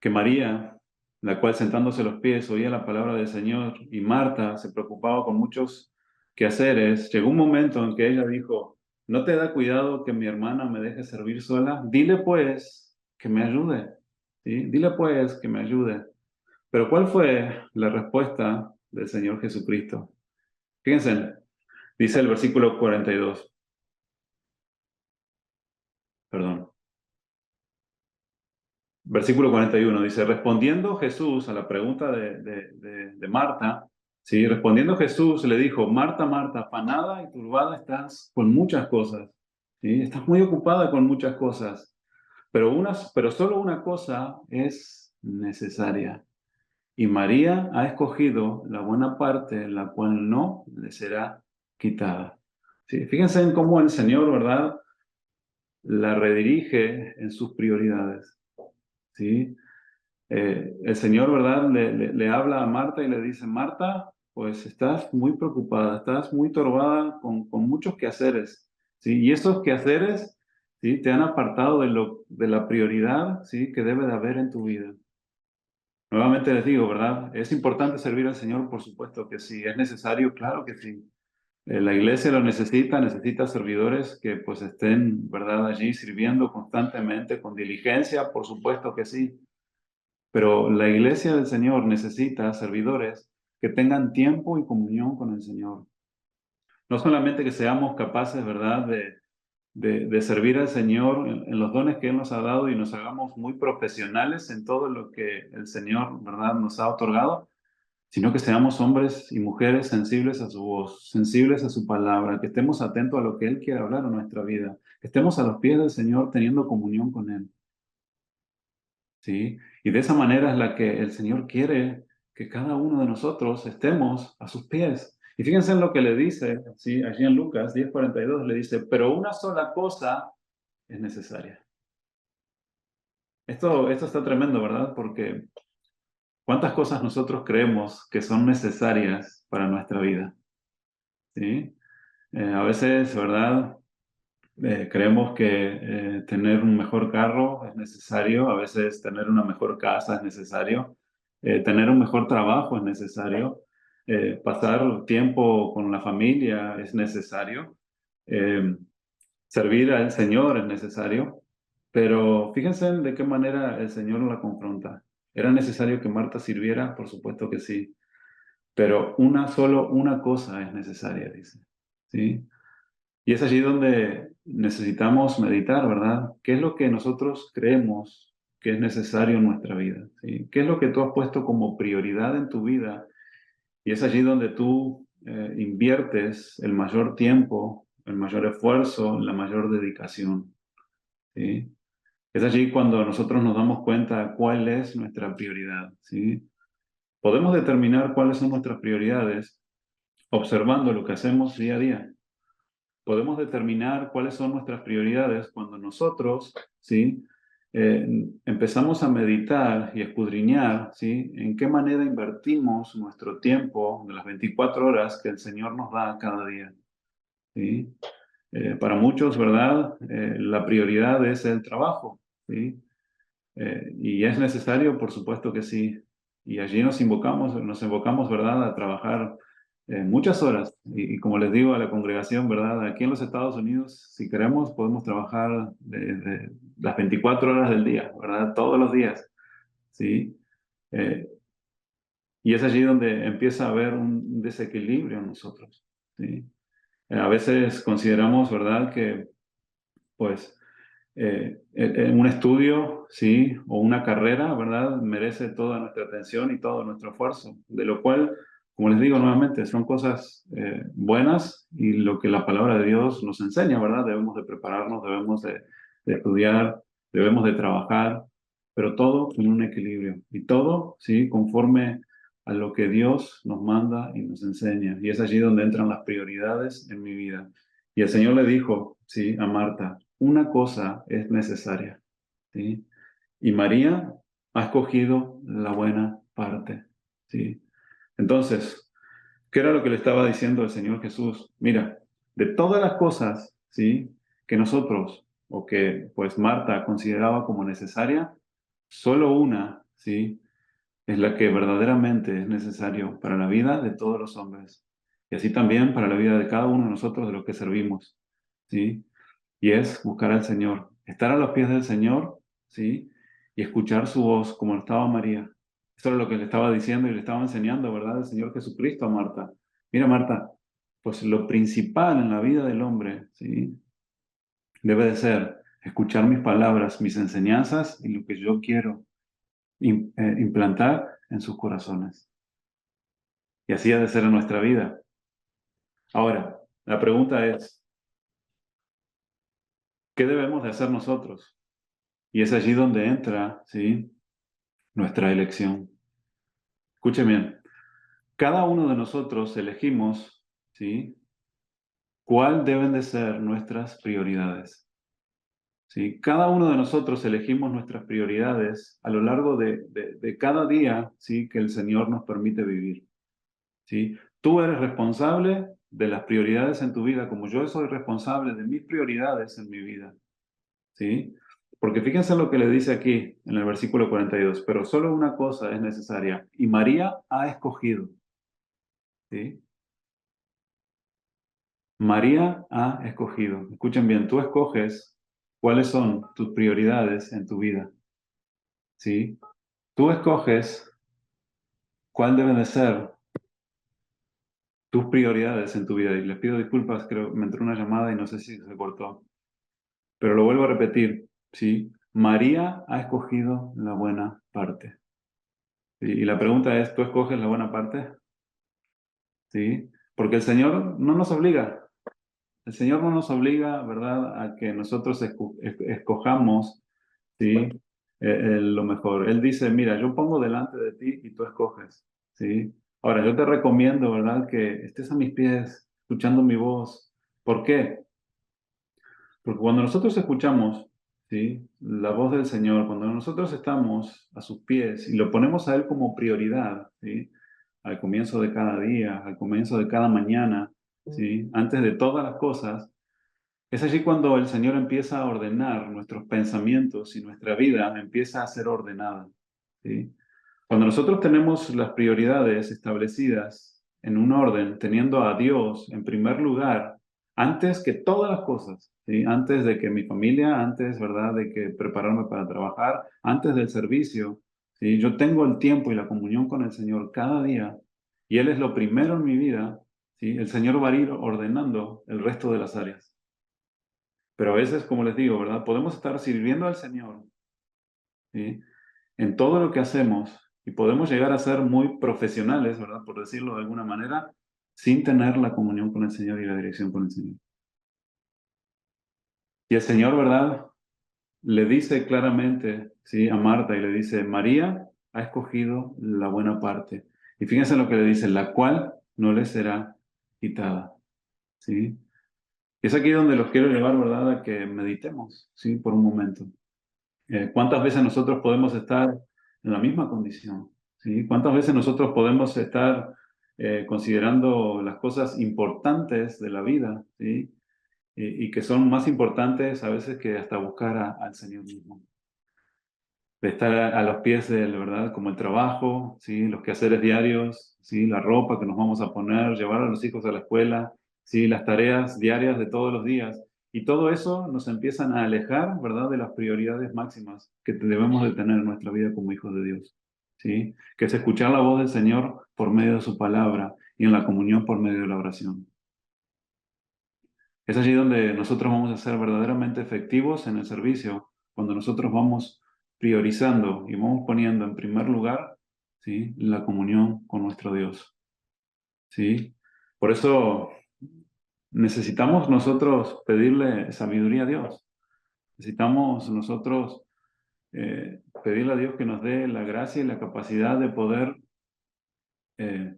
que María, la cual sentándose a los pies oía la palabra del Señor, y Marta se preocupaba con muchos quehaceres, llegó un momento en que ella dijo, ¿no te da cuidado que mi hermana me deje servir sola? Dile pues que me ayude. ¿Sí? Dile pues que me ayude. Pero ¿cuál fue la respuesta del Señor Jesucristo? Fíjense, dice el versículo 42, perdón. Versículo 41 dice, respondiendo Jesús a la pregunta de Marta, ¿sí? Respondiendo Jesús le dijo, Marta, Marta, afanada y turbada estás con muchas cosas, ¿sí? Estás muy ocupada con muchas cosas, pero solo una cosa es necesaria. Y María ha escogido la buena parte, la cual no le será quitada. ¿Sí? Fíjense en cómo el Señor, ¿verdad?, la redirige en sus prioridades. ¿Sí? El Señor, ¿verdad?, le habla a Marta y le dice, Marta, pues estás muy preocupada, estás muy turbada con muchos quehaceres, ¿sí? Y esos quehaceres, ¿sí?, te han apartado de la prioridad, ¿sí?, que debe de haber en tu vida. Nuevamente les digo, ¿verdad? ¿Es importante servir al Señor? Por supuesto que sí. ¿Es necesario? Claro que sí. La iglesia lo necesita servidores que pues estén, ¿verdad?, allí sirviendo constantemente, con diligencia, por supuesto que sí. Pero la iglesia del Señor necesita servidores que tengan tiempo y comunión con el Señor. No solamente que seamos capaces, ¿verdad?, de servir al Señor en los dones que Él nos ha dado y nos hagamos muy profesionales en todo lo que el Señor, ¿verdad?, nos ha otorgado, sino que seamos hombres y mujeres sensibles a su voz, sensibles a su palabra, que estemos atentos a lo que Él quiere hablar en nuestra vida, que estemos a los pies del Señor teniendo comunión con Él. ¿Sí? Y de esa manera es la que el Señor quiere que cada uno de nosotros estemos a sus pies. Y fíjense en lo que le dice, ¿sí?, allí en Lucas 10:42 le dice, pero una sola cosa es necesaria. Esto está tremendo, ¿verdad? Porque ¿cuántas cosas nosotros creemos que son necesarias para nuestra vida? ¿Sí? A veces, ¿verdad? Creemos que tener un mejor carro es necesario, a veces tener una mejor casa es necesario, tener un mejor trabajo es necesario, pasar tiempo con la familia es necesario, eh, servir al Señor es necesario, pero fíjense de qué manera el Señor la confronta. ¿Era necesario que Marta sirviera? Por supuesto que sí, pero solo una cosa es necesaria, dice. ¿Sí? Y es allí donde necesitamos meditar, ¿verdad? ¿Qué es lo que nosotros creemos que es necesario en nuestra vida? ¿Sí? ¿Qué es lo que tú has puesto como prioridad en tu vida? Y es allí donde tú inviertes el mayor tiempo, el mayor esfuerzo, la mayor dedicación. ¿Sí? Es allí cuando nosotros nos damos cuenta cuál es nuestra prioridad. ¿Sí? Podemos determinar cuáles son nuestras prioridades observando lo que hacemos día a día. Podemos determinar cuáles son nuestras prioridades cuando nosotros, ¿sí?, empezamos a meditar y escudriñar, ¿sí?, en qué manera invertimos nuestro tiempo de las 24 horas que el Señor nos da cada día. ¿Sí? Para muchos, ¿verdad? La prioridad es el trabajo, ¿sí? Y es necesario, por supuesto que sí. Y allí nos invocamos, ¿verdad?, a trabajar muchas horas. Y como les digo a la congregación, ¿verdad?, aquí en los Estados Unidos, si queremos, podemos trabajar de las 24 horas del día, ¿verdad?, todos los días, ¿sí? Eh, y es allí donde empieza a haber un desequilibrio en nosotros, ¿sí? A veces consideramos, ¿verdad?, que pues un estudio, sí, o una carrera, ¿verdad?, merece toda nuestra atención y todo nuestro esfuerzo, de lo cual, como les digo nuevamente, son cosas buenas y lo que la palabra de Dios nos enseña, ¿verdad? Debemos de prepararnos, debemos de estudiar, debemos de trabajar, pero todo en un equilibrio y todo, sí, conforme a lo que Dios nos manda y nos enseña. Y es allí donde entran las prioridades en mi vida. Y el Señor le dijo, sí, a Marta, una cosa es necesaria, ¿sí? Y María ha escogido la buena parte, ¿sí? Entonces, ¿qué era lo que le estaba diciendo el Señor Jesús? Mira, de todas las cosas, ¿sí?, que nosotros, o que pues Marta consideraba como necesaria, solo una, ¿sí?, es la que verdaderamente es necesario para la vida de todos los hombres. Y así también para la vida de cada uno de nosotros de los que servimos, ¿sí? Y es buscar al Señor, estar a los pies del Señor, ¿sí? Y escuchar su voz, como estaba María. Eso es lo que le estaba diciendo y le estaba enseñando, ¿verdad?, el Señor Jesucristo a Marta. Mira, Marta, pues lo principal en la vida del hombre, ¿sí?, debe de ser escuchar mis palabras, mis enseñanzas y lo que yo quiero implantar en sus corazones. Y así ha de ser en nuestra vida. Ahora, la pregunta es, ¿qué debemos de hacer nosotros? Y es allí donde entra, ¿sí?, nuestra elección. Escuchen bien, cada uno de nosotros elegimos, ¿sí?, cuál deben de ser nuestras prioridades. ¿Sí? Cada uno de nosotros elegimos nuestras prioridades a lo largo de cada día, ¿sí?, que el Señor nos permite vivir. ¿Sí? Tú eres responsable de las prioridades en tu vida, como yo soy responsable de mis prioridades en mi vida. ¿Sí? Porque fíjense lo que le dice aquí en el versículo 42, pero solo una cosa es necesaria, y María ha escogido. ¿Sí? María ha escogido. Escuchen bien, tú escoges cuáles son tus prioridades en tu vida. ¿Sí? Tú escoges cuál deben de ser tus prioridades en tu vida. Y les pido disculpas, creo que me entró una llamada y no sé si se cortó. Pero lo vuelvo a repetir, ¿sí? María ha escogido la buena parte. ¿Sí? Y la pregunta es, ¿tú escoges la buena parte? ¿Sí? Porque el Señor no nos obliga. El Señor no nos obliga, ¿verdad?, a que nosotros escojamos, ¿sí?, lo mejor. Él dice, mira, yo pongo delante de ti y tú escoges, ¿sí? Ahora, yo te recomiendo, ¿verdad?, que estés a mis pies, escuchando mi voz. ¿Por qué? Porque cuando nosotros escuchamos, ¿sí?, la voz del Señor, cuando nosotros estamos a sus pies y lo ponemos a Él como prioridad, ¿sí?, al comienzo de cada día, al comienzo de cada mañana, ¿sí?, antes de todas las cosas, es allí cuando el Señor empieza a ordenar nuestros pensamientos y nuestra vida empieza a ser ordenada, ¿sí? Cuando nosotros tenemos las prioridades establecidas en un orden, teniendo a Dios en primer lugar, antes que todas las cosas, ¿sí?, antes de que mi familia, antes, ¿verdad?, de que prepararme para trabajar, antes del servicio, ¿sí?, yo tengo el tiempo y la comunión con el Señor cada día, y Él es lo primero en mi vida, ¿sí?, el Señor va a ir ordenando el resto de las áreas. Pero a veces, como les digo, ¿verdad?, podemos estar sirviendo al Señor, ¿sí?, en todo lo que hacemos y podemos llegar a ser muy profesionales, ¿verdad?, por decirlo de alguna manera, sin tener la comunión con el Señor y la dirección con el Señor. Y el Señor, ¿verdad?, le dice claramente, ¿sí?, a Marta y le dice, María ha escogido la buena parte. Y fíjense lo que le dice, la cual no le será quitada, ¿sí? Es aquí donde los quiero llevar, ¿verdad?, a que meditemos, ¿sí?, por un momento. ¿Cuántas veces nosotros podemos estar en la misma condición? ¿Sí? ¿Cuántas veces nosotros podemos estar considerando las cosas importantes de la vida, ¿sí?, y que son más importantes a veces que hasta buscar al Señor mismo? De estar a los pies de él, ¿verdad? Como el trabajo, ¿sí?, los quehaceres diarios, ¿sí?, la ropa que nos vamos a poner, llevar a los hijos a la escuela, ¿sí?, las tareas diarias de todos los días. Y todo eso nos empiezan a alejar, ¿verdad?, de las prioridades máximas que debemos de tener en nuestra vida como hijos de Dios, ¿sí? Que es escuchar la voz del Señor por medio de su palabra y en la comunión por medio de la oración. Es allí donde nosotros vamos a ser verdaderamente efectivos en el servicio, cuando nosotros vamos priorizando y vamos poniendo en primer lugar, ¿sí?, la comunión con nuestro Dios. ¿Sí? Por eso necesitamos nosotros pedirle sabiduría a Dios. Necesitamos nosotros pedirle a Dios que nos dé la gracia y la capacidad de poder eh,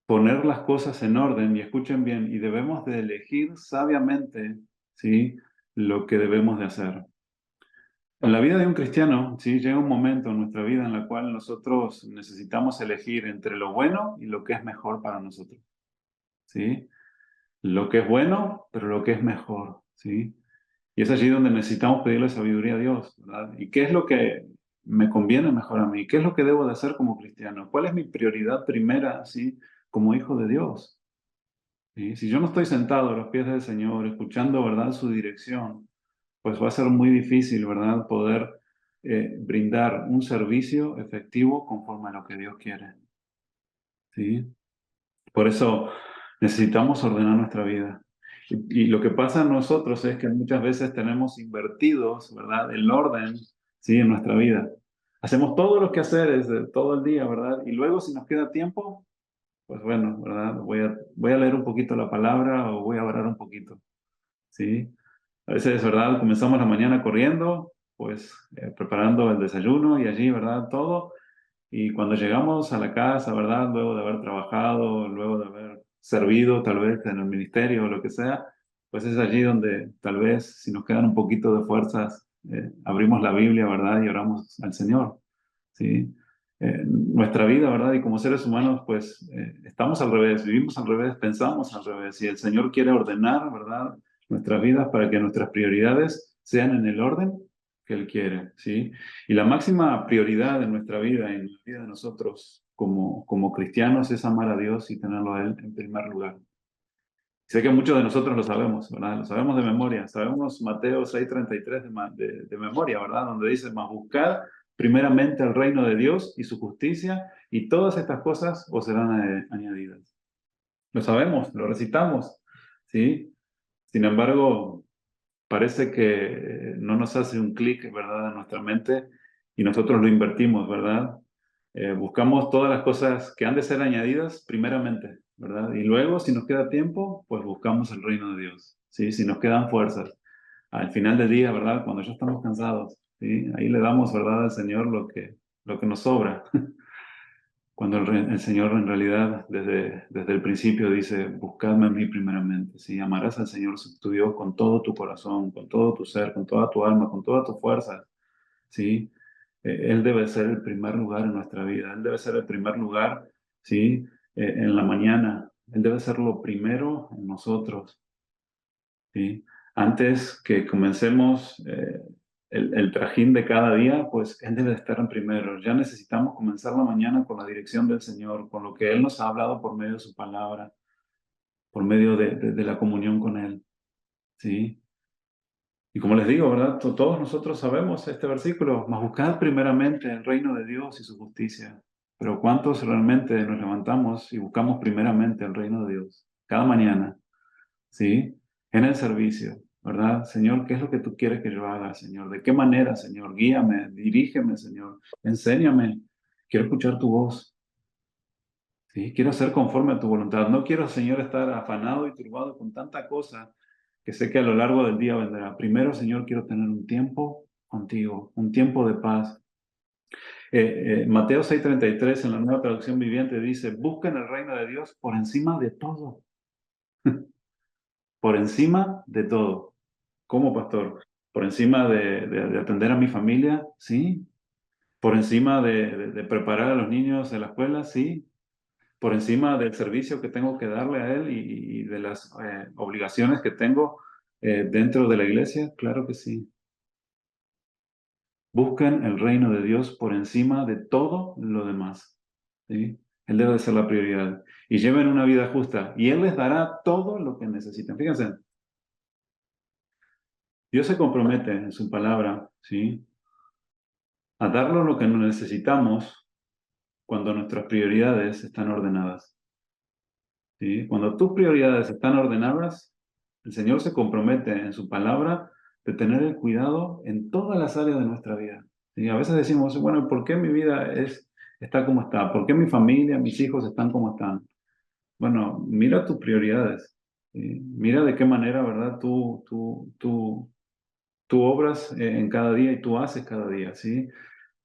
poner las cosas en orden, y escuchen bien, y debemos de elegir sabiamente, ¿sí?, lo que debemos de hacer. En la vida de un cristiano, ¿sí?, llega un momento en nuestra vida en la cual nosotros necesitamos elegir entre lo bueno y lo que es mejor para nosotros, ¿sí? Lo que es bueno, pero lo que es mejor, ¿sí? Y es allí donde necesitamos pedirle sabiduría a Dios, ¿verdad? ¿Y qué es lo que me conviene mejor a mí? ¿Qué es lo que debo de hacer como cristiano? ¿Cuál es mi prioridad primera, ¿sí?, como hijo de Dios? ¿Sí? Si yo no estoy sentado a los pies del Señor, escuchando, ¿verdad?, su dirección, pues va a ser muy difícil, ¿verdad?, poder brindar un servicio efectivo conforme a lo que Dios quiere, ¿sí? Por eso necesitamos ordenar nuestra vida. Y lo que pasa en nosotros es que muchas veces tenemos invertidos, ¿verdad?, el orden, ¿sí?, en nuestra vida. Hacemos todo lo que hacer todo el día, ¿verdad? Y luego si nos queda tiempo, pues bueno, ¿verdad? Voy a leer un poquito la palabra o voy a orar un poquito, ¿sí? A veces, ¿verdad?, comenzamos la mañana corriendo, pues preparando el desayuno y allí, ¿verdad?, todo. Y cuando llegamos a la casa, ¿verdad?, luego de haber trabajado, luego de haber servido tal vez en el ministerio o lo que sea, pues es allí donde tal vez si nos quedan un poquito de fuerzas, abrimos la Biblia, ¿verdad?, y oramos al Señor, ¿sí? Nuestra vida, ¿verdad?, y como seres humanos, pues estamos al revés, vivimos al revés, pensamos al revés, y el Señor quiere ordenar, ¿verdad?, nuestras vidas para que nuestras prioridades sean en el orden que Él quiere, ¿sí? Y la máxima prioridad en nuestra vida, en la vida de nosotros como cristianos, es amar a Dios y tenerlo a Él en primer lugar. Sé que muchos de nosotros lo sabemos, ¿verdad? Lo sabemos de memoria. Sabemos Mateo 6:33 de memoria, ¿verdad? Donde dice, mas buscad primeramente el reino de Dios y su justicia, y todas estas cosas os serán añadidas. Lo sabemos, lo recitamos, ¿sí? Sin embargo, parece que no nos hace un clic, ¿verdad?, en nuestra mente, y nosotros lo invertimos, ¿verdad? Buscamos todas las cosas que han de ser añadidas primeramente, ¿verdad? Y luego, si nos queda tiempo, pues buscamos el reino de Dios, ¿sí? Si nos quedan fuerzas. Al final del día, ¿verdad?, cuando ya estamos cansados, ¿sí?, ahí le damos, ¿verdad?, al Señor lo que nos sobra. Cuando el Señor en realidad desde el principio dice, buscadme a mí primeramente, ¿sí? Amarás al Señor tu Dios con todo tu corazón, con todo tu ser, con toda tu alma, con toda tu fuerza, ¿sí? Él debe ser el primer lugar en nuestra vida, Él debe ser el primer lugar, ¿sí?, en la mañana, Él debe ser lo primero en nosotros, ¿sí? Antes que comencemos el trajín de cada día, pues Él debe estar en primero. Ya necesitamos comenzar la mañana con la dirección del Señor, con lo que Él nos ha hablado por medio de su palabra, por medio de la comunión con Él, ¿sí? Y como les digo, ¿verdad? Todos nosotros sabemos este versículo, mas buscad primeramente el reino de Dios y su justicia. Pero ¿cuántos realmente nos levantamos y buscamos primeramente el reino de Dios? Cada mañana, ¿sí? En el servicio, ¿verdad? Señor, ¿qué es lo que tú quieres que yo haga, Señor? ¿De qué manera, Señor? Guíame, dirígeme, Señor. Enséñame. Quiero escuchar tu voz, ¿sí? Quiero ser conforme a tu voluntad. No quiero, Señor, estar afanado y turbado con tanta cosa que sé que a lo largo del día vendrá. Primero, Señor, quiero tener un tiempo contigo, un tiempo de paz. Mateo 6:33 en la Nueva Traducción Viviente dice, busquen el reino de Dios por encima de todo. Por encima de todo. ¿Cómo, pastor? Por encima de atender a mi familia, sí. Por encima de preparar a los niños en la escuela, sí. Por encima del servicio que tengo que darle a él y de las obligaciones que tengo dentro de la iglesia, claro que sí. Busquen el reino de Dios por encima de todo lo demás, ¿sí? Él debe ser la prioridad. Y lleven una vida justa y Él les dará todo lo que necesiten. Fíjense, Dios se compromete en su palabra, ¿sí?, a darnos lo que necesitamos cuando nuestras prioridades están ordenadas, ¿sí? Cuando tus prioridades están ordenadas, El Señor se compromete en su palabra de tener el cuidado en todas las áreas de nuestra vida. ¿Sí? A veces decimos, bueno, ¿por qué mi vida está como está? ¿Por qué mi familia, mis hijos están como están? Bueno, mira tus prioridades. ¿Sí? Mira de qué manera, ¿verdad? Tú obras en cada día y tú haces cada día, ¿sí?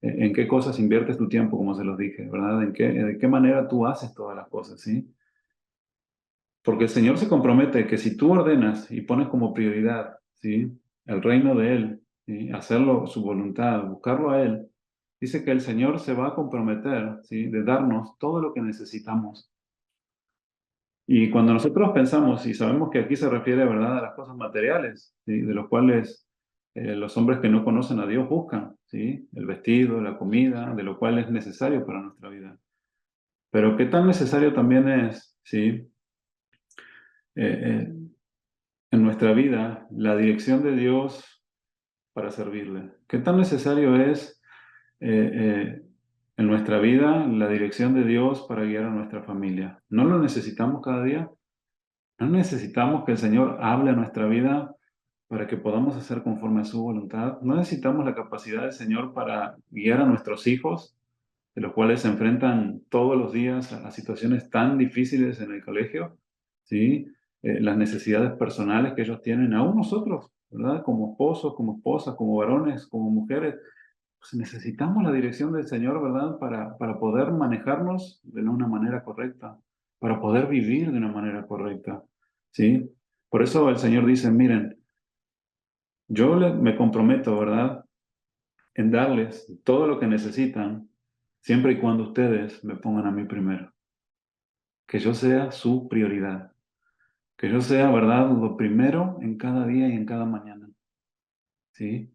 En qué cosas inviertes tu tiempo, como se los dije, ¿verdad? De qué manera tú haces todas las cosas, ¿sí? Porque el Señor se compromete que si tú ordenas y pones como prioridad, ¿sí? El reino de Él, ¿sí? Hacerlo su voluntad, buscarlo a Él, dice que el Señor se va a comprometer, ¿sí? De darnos todo lo que necesitamos. Y cuando nosotros pensamos, y sabemos que aquí se refiere, ¿verdad?, a las cosas materiales, ¿sí? De los cuales los hombres que no conocen a Dios buscan, ¿sí? El vestido, la comida, de lo cual es necesario para nuestra vida. Pero qué tan necesario también es, ¿sí? Eh, en nuestra vida la dirección de Dios para servirle. ¿Qué tan necesario es eh, eh, en nuestra vida la dirección de Dios para guiar a nuestra familia? ¿No lo necesitamos cada día? ¿No necesitamos que el Señor hable a nuestra vida para que podamos hacer conforme a su voluntad? ¿No necesitamos la capacidad del Señor para guiar a nuestros hijos, de los cuales se enfrentan todos los días a situaciones tan difíciles en el colegio? ¿Sí? Las necesidades personales que ellos tienen, aún nosotros, ¿verdad? Como esposos, como esposas, como varones, como mujeres, pues necesitamos la dirección del Señor, ¿verdad? Para poder manejarnos de una manera correcta, para poder vivir de una manera correcta, ¿sí? Por eso el Señor dice, miren, me comprometo, ¿verdad? En darles todo lo que necesitan, siempre y cuando ustedes me pongan a mí primero. Que yo sea su prioridad. Que yo sea, ¿verdad?, lo primero en cada día y en cada mañana, ¿sí?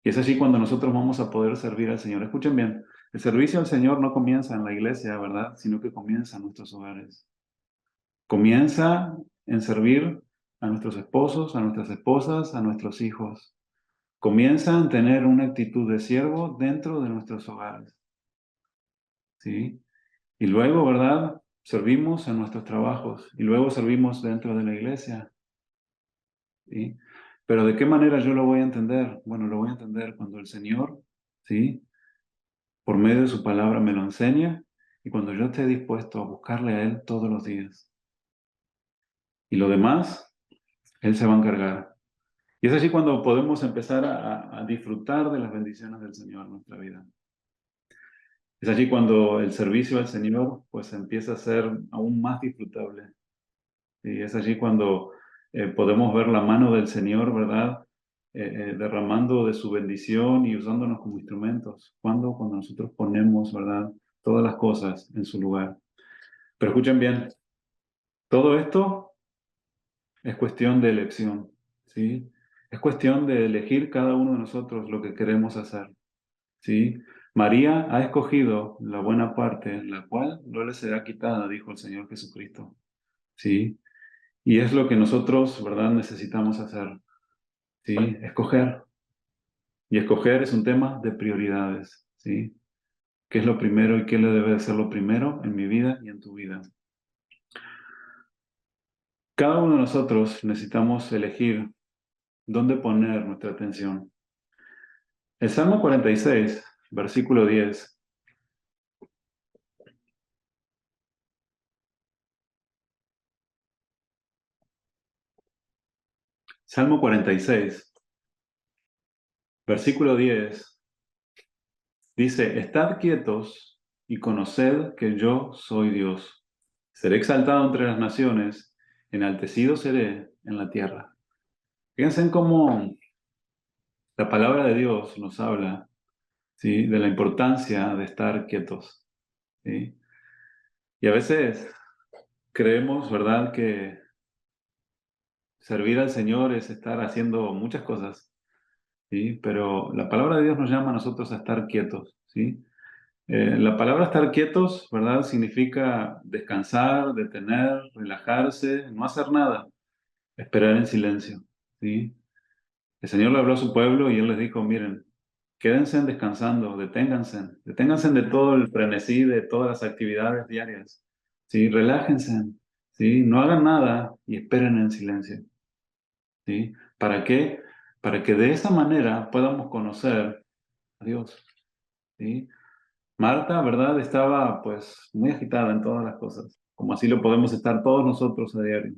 Y es así cuando nosotros vamos a poder servir al Señor. Escuchen bien, el servicio al Señor no comienza en la iglesia, ¿verdad? Sino que comienza en nuestros hogares. Comienza en servir a nuestros esposos, a nuestras esposas, a nuestros hijos. Comienza en tener una actitud de siervo dentro de nuestros hogares, ¿sí? Y luego, ¿verdad? Servimos en nuestros trabajos y luego servimos dentro de la iglesia, ¿sí? Pero ¿de qué manera yo lo voy a entender? Bueno, lo voy a entender cuando el Señor, ¿sí?, por medio de su palabra me lo enseña y cuando yo esté dispuesto a buscarle a Él todos los días. Y lo demás, Él se va a encargar. Y es así cuando podemos empezar a disfrutar de las bendiciones del Señor en nuestra vida. Es allí cuando el servicio al Señor pues empieza a ser aún más disfrutable. Y es allí cuando podemos ver la mano del Señor, ¿verdad? Derramando de su bendición y usándonos como instrumentos. Cuando nosotros ponemos, ¿verdad?, todas las cosas en su lugar. Pero escuchen bien, todo esto es cuestión de elección, ¿sí? Es cuestión de elegir cada uno de nosotros lo que queremos hacer, ¿sí? María ha escogido la buena parte, la cual no le será quitada, dijo el Señor Jesucristo, ¿sí? Y es lo que nosotros, ¿verdad?, necesitamos hacer, ¿sí? Escoger. Y escoger es un tema de prioridades, ¿sí? ¿Qué es lo primero y qué le debe de ser lo primero en mi vida y en tu vida? Cada uno de nosotros necesitamos elegir dónde poner nuestra atención. El Salmo 46, versículo 10. Salmo 46, versículo 10, dice, estad quietos y conoced que yo soy Dios. Seré exaltado entre las naciones, enaltecido seré en la tierra. Fíjense en cómo la palabra de Dios nos habla, ¿sí?, de la importancia de estar quietos, ¿sí? Y a veces creemos, ¿verdad?, que servir al Señor es estar haciendo muchas cosas, ¿sí? Pero la palabra de Dios nos llama a nosotros a estar quietos, ¿sí? La palabra estar quietos, ¿verdad?, significa descansar, detener, relajarse, no hacer nada, esperar en silencio, ¿sí? El Señor le habló a su pueblo y Él les dijo, miren, quédense descansando, deténganse de todo el frenesí, de todas las actividades diarias, ¿sí? Relájense, ¿sí? No hagan nada y esperen en silencio. ¿sí? ¿Para qué? Para que de esa manera podamos conocer a Dios, ¿sí? Marta, ¿verdad? Estaba pues muy agitada en todas las cosas, como así lo podemos estar todos nosotros a diario.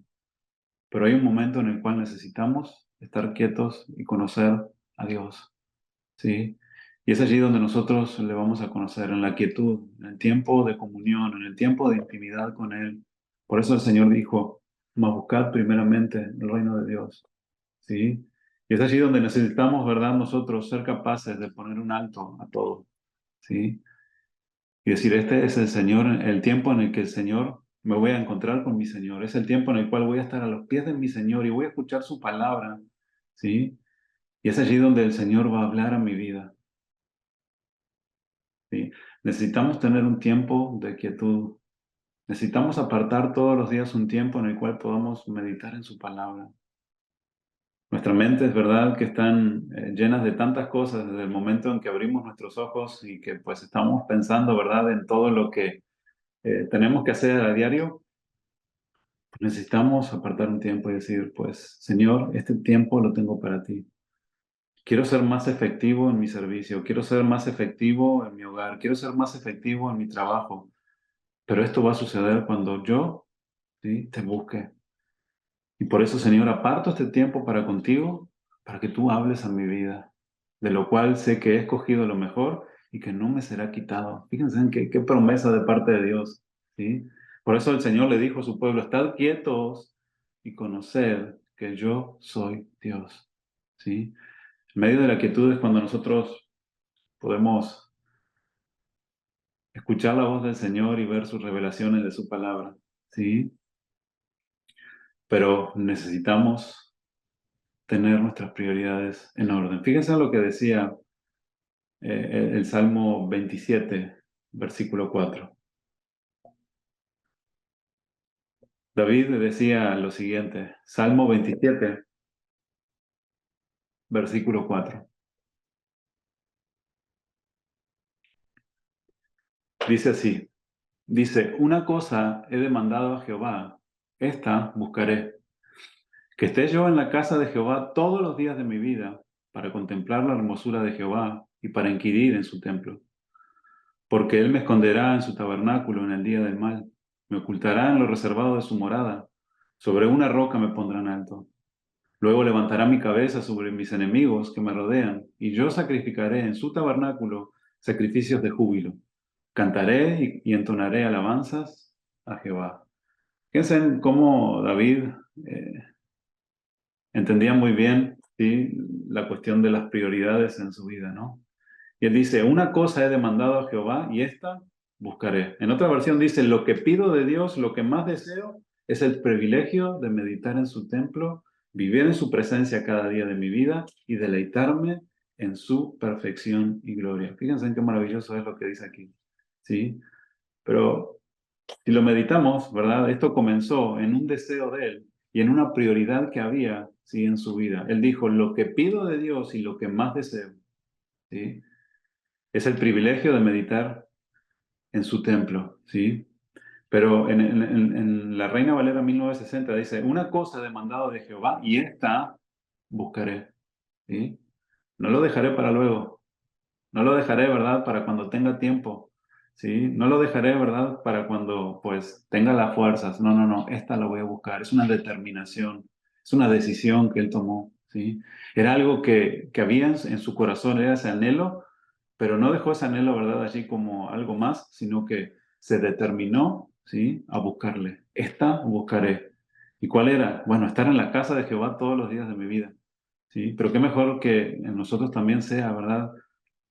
Pero hay un momento en el cual necesitamos estar quietos y conocer a Dios, ¿sí? Y es allí donde nosotros le vamos a conocer, en la quietud, en el tiempo de comunión, en el tiempo de intimidad con Él. Por eso el Señor dijo, mas buscad primeramente el reino de Dios, ¿sí? Y es allí donde necesitamos, ¿verdad? Nosotros ser capaces de poner un alto a todo, ¿sí? Y decir, este es el Señor, el tiempo en el que el Señor me voy a encontrar con mi Señor. Es el tiempo en el cual voy a estar a los pies de mi Señor y voy a escuchar su palabra, ¿sí? Y es allí donde el Señor va a hablar a mi vida, ¿sí? Necesitamos tener un tiempo de quietud. Necesitamos apartar todos los días un tiempo en el cual podamos meditar en su palabra. Nuestras mentes, ¿verdad?, que están llenas de tantas cosas desde el momento en que abrimos nuestros ojos y que pues estamos pensando, ¿verdad?, en todo lo que tenemos que hacer a diario. Necesitamos apartar un tiempo y decir, pues, Señor, este tiempo lo tengo para ti. Quiero ser más efectivo en mi servicio, quiero ser más efectivo en mi hogar, quiero ser más efectivo en mi trabajo. Pero esto va a suceder cuando yo, ¿sí?, te busque. Y por eso, Señor, aparto este tiempo para contigo, para que tú hables a mi vida, de lo cual sé que he escogido lo mejor y que no me será quitado. Fíjense en qué promesa de parte de Dios, ¿sí? Por eso el Señor le dijo a su pueblo, estad quietos y conoced que yo soy Dios, ¿sí? En medio de la quietud es cuando nosotros podemos escuchar la voz del Señor y ver sus revelaciones de su palabra, ¿sí? Pero necesitamos tener nuestras prioridades en orden. Fíjense en lo que decía el Salmo 27, versículo 4. David decía lo siguiente, Salmo 27, versículo 4. Dice así, dice, una cosa he demandado a Jehová, esta buscaré, que esté yo en la casa de Jehová todos los días de mi vida, para contemplar la hermosura de Jehová y para inquirir en su templo. Porque él me esconderá en su tabernáculo en el día del mal, me ocultará en lo reservado de su morada, sobre una roca me pondrá en alto. Luego levantará mi cabeza sobre mis enemigos que me rodean, y yo sacrificaré en su tabernáculo sacrificios de júbilo. Cantaré y entonaré alabanzas a Jehová. Fíjense en cómo David entendía muy bien, ¿sí?, la cuestión de las prioridades en su vida, ¿no? Y él dice, una cosa he demandado a Jehová y esta buscaré. En otra versión dice, lo que pido de Dios, lo que más deseo, es el privilegio de meditar en su templo, vivir en su presencia cada día de mi vida y deleitarme en su perfección y gloria. Fíjense en qué maravilloso es lo que dice aquí, ¿sí? Pero si lo meditamos, ¿verdad? Esto comenzó en un deseo de él y en una prioridad que había, ¿sí?, en su vida. Él dijo, lo que pido de Dios y lo que más deseo, ¿sí?, es el privilegio de meditar en su templo, ¿sí? Pero en la Reina Valera 1960 dice, una cosa he demandado de Jehová y esta buscaré, ¿sí? No lo dejaré para luego, no lo dejaré, ¿verdad?, para cuando tenga tiempo, ¿sí? No lo dejaré, ¿verdad?, para cuando, pues, tenga las fuerzas. No, no, no, esta la voy a buscar. Es una determinación, es una decisión que él tomó, ¿sí? Era algo que había en su corazón, era ese anhelo, pero no dejó ese anhelo, ¿verdad?, allí como algo más, sino que se determinó, ¿sí?, a buscarle. Esta buscaré. ¿Y cuál era? Bueno, estar en la casa de Jehová todos los días de mi vida, ¿sí? Pero qué mejor que en nosotros también sea, ¿verdad?,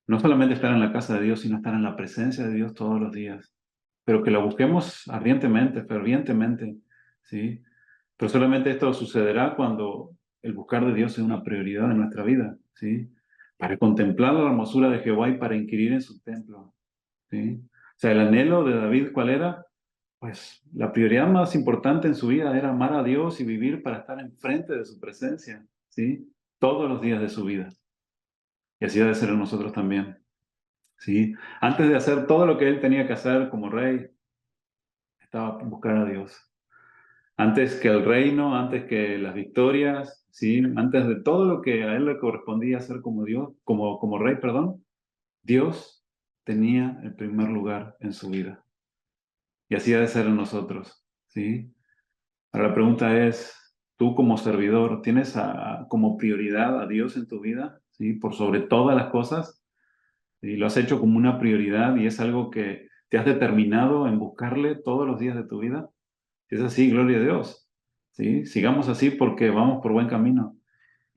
no solamente estar en la casa de Dios, sino estar en la presencia de Dios todos los días. Pero que la busquemos ardientemente, fervientemente, ¿sí? Pero solamente esto sucederá cuando el buscar de Dios sea una prioridad en nuestra vida, ¿sí? Para contemplar la hermosura de Jehová y para inquirir en su templo, ¿sí? O sea, el anhelo de David, ¿cuál era? Pues la prioridad más importante en su vida era amar a Dios y vivir para estar enfrente de su presencia, ¿sí? Todos los días de su vida. Y así debe ser en nosotros también, ¿sí? Antes de hacer todo lo que él tenía que hacer como rey, estaba buscar a Dios. Antes que el reino, antes que las victorias, ¿sí? Antes de todo lo que a él le correspondía hacer como Dios, como rey, perdón, Dios tenía el primer lugar en su vida. Y así ha de ser en nosotros, ¿sí? Ahora la pregunta es, tú como servidor, ¿tienes como prioridad a Dios en tu vida? ¿Sí? Por sobre todas las cosas. ¿Y lo has hecho como una prioridad y es algo que te has determinado en buscarle todos los días de tu vida? Si es así, gloria a Dios. ¿Sí? Sigamos así porque vamos por buen camino.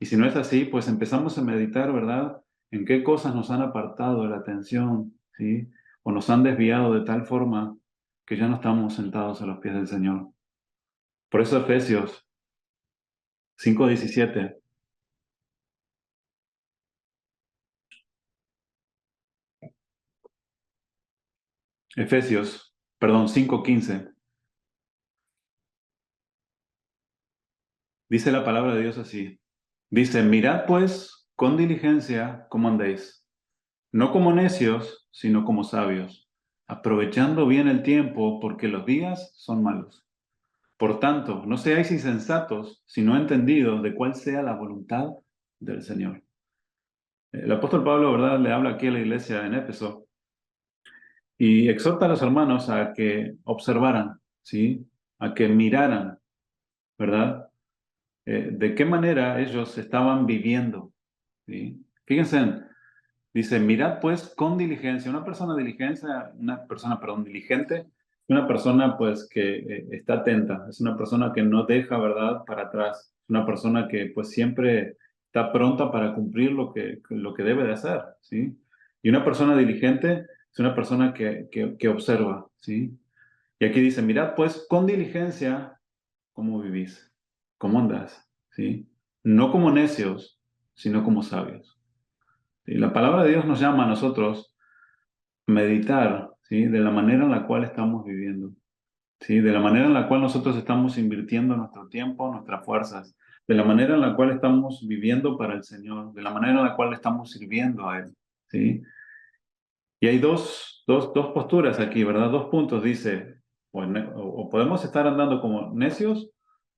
Y si no es así, pues empezamos a meditar, ¿verdad? En qué cosas nos han apartado de la atención, ¿sí? O nos han desviado de tal forma que ya no estamos sentados a los pies del Señor. Por eso Efesios 5:17. Efesios, perdón, 5:15. Dice la palabra de Dios así. Dice, mirad pues con diligencia cómo andéis, no como necios, sino como sabios, aprovechando bien el tiempo, porque los días son malos. Por tanto, no seáis insensatos, sino entendidos de cuál sea la voluntad del Señor. El apóstol Pablo, ¿verdad?, le habla aquí a la iglesia en Éfeso y exhorta a los hermanos a que observaran, ¿sí? A que miraran, ¿verdad? De qué manera ellos estaban viviendo, ¿sí? Fíjense, dice, mirad pues con diligencia. Una persona, perdón, diligente, una persona pues que está atenta, es una persona que no deja, ¿verdad?, para atrás, es una persona que pues siempre está pronta para cumplir lo que debe de hacer, ¿sí? Y una persona diligente es una persona que observa, ¿sí? Y aquí dice, mirad pues con diligencia cómo vivís, cómo andás, ¿sí? No como necios, sino como sabios. Y la palabra de Dios nos llama a nosotros a meditar, ¿sí?, de la manera en la cual estamos viviendo, ¿sí? De la manera en la cual nosotros estamos invirtiendo nuestro tiempo, nuestras fuerzas, de la manera en la cual estamos viviendo para el Señor, de la manera en la cual estamos sirviendo a Él, ¿sí? Y hay dos posturas aquí, ¿verdad? Dos puntos, dice, o podemos estar andando como necios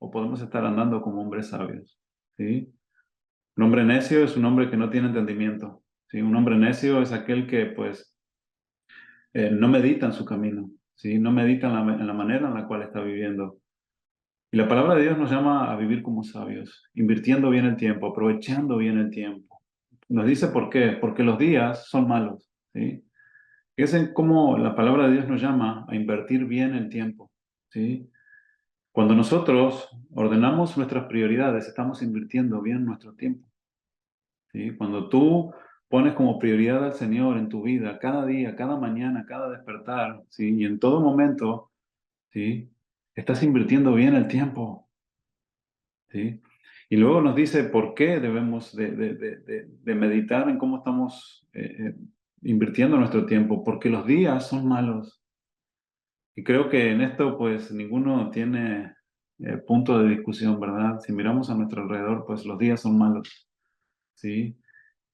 o podemos estar andando como hombres sabios, ¿sí? Un hombre necio es un hombre que no tiene entendimiento, ¿sí? Un hombre necio es aquel que, pues, no medita en su camino, ¿sí? No medita en la manera en la cual está viviendo. Y la palabra de Dios nos llama a vivir como sabios, invirtiendo bien el tiempo, aprovechando bien el tiempo. Nos dice por qué, porque los días son malos, ¿sí? Fíjense cómo la palabra de Dios nos llama a invertir bien el tiempo, ¿sí? Cuando nosotros ordenamos nuestras prioridades, estamos invirtiendo bien nuestro tiempo, ¿sí? Cuando tú pones como prioridad al Señor en tu vida, cada día, cada mañana, cada despertar, ¿sí? Y en todo momento, ¿sí? Estás invirtiendo bien el tiempo, ¿sí? Y luego nos dice por qué debemos de meditar en cómo estamos invirtiendo nuestro tiempo, porque los días son malos. Y creo que en esto, pues, ninguno tiene punto de discusión, ¿verdad? Si miramos a nuestro alrededor, pues los días son malos, ¿sí?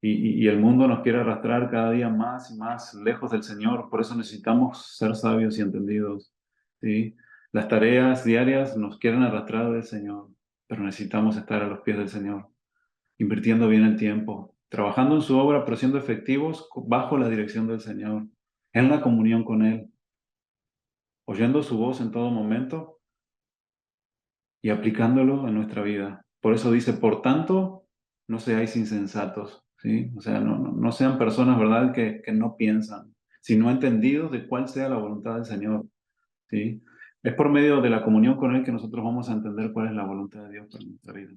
Y el mundo nos quiere arrastrar cada día más y más lejos del Señor. Por eso necesitamos ser sabios y entendidos, ¿sí? Las tareas diarias nos quieren arrastrar del Señor, pero necesitamos estar a los pies del Señor, invirtiendo bien el tiempo, trabajando en su obra, pero siendo efectivos bajo la dirección del Señor, en la comunión con Él, oyendo su voz en todo momento y aplicándolo en nuestra vida. Por eso dice, por tanto, no seáis insensatos, ¿sí? O sea, no sean personas, ¿verdad?, que no piensan, sino entendidos de cuál sea la voluntad del Señor, ¿sí? Es por medio de la comunión con Él que nosotros vamos a entender cuál es la voluntad de Dios para nuestra vida.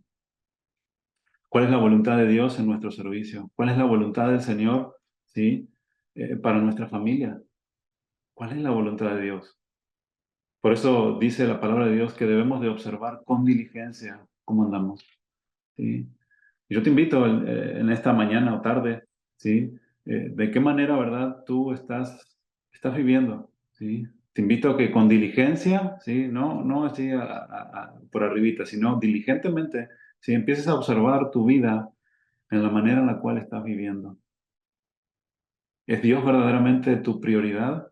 ¿Cuál es la voluntad de Dios en nuestro servicio? ¿Cuál es la voluntad del Señor, ¿sí?, para nuestra familia? ¿Cuál es la voluntad de Dios? Por eso dice la palabra de Dios que debemos de observar con diligencia cómo andamos, ¿sí? Y yo te invito en esta mañana o tarde, ¿sí? De qué manera, ¿verdad?, tú estás viviendo, ¿sí? Te invito a que con diligencia, ¿sí? No así por arribita, sino diligentemente, ¿sí?, empieces a observar tu vida en la manera en la cual estás viviendo. ¿Es Dios verdaderamente tu prioridad?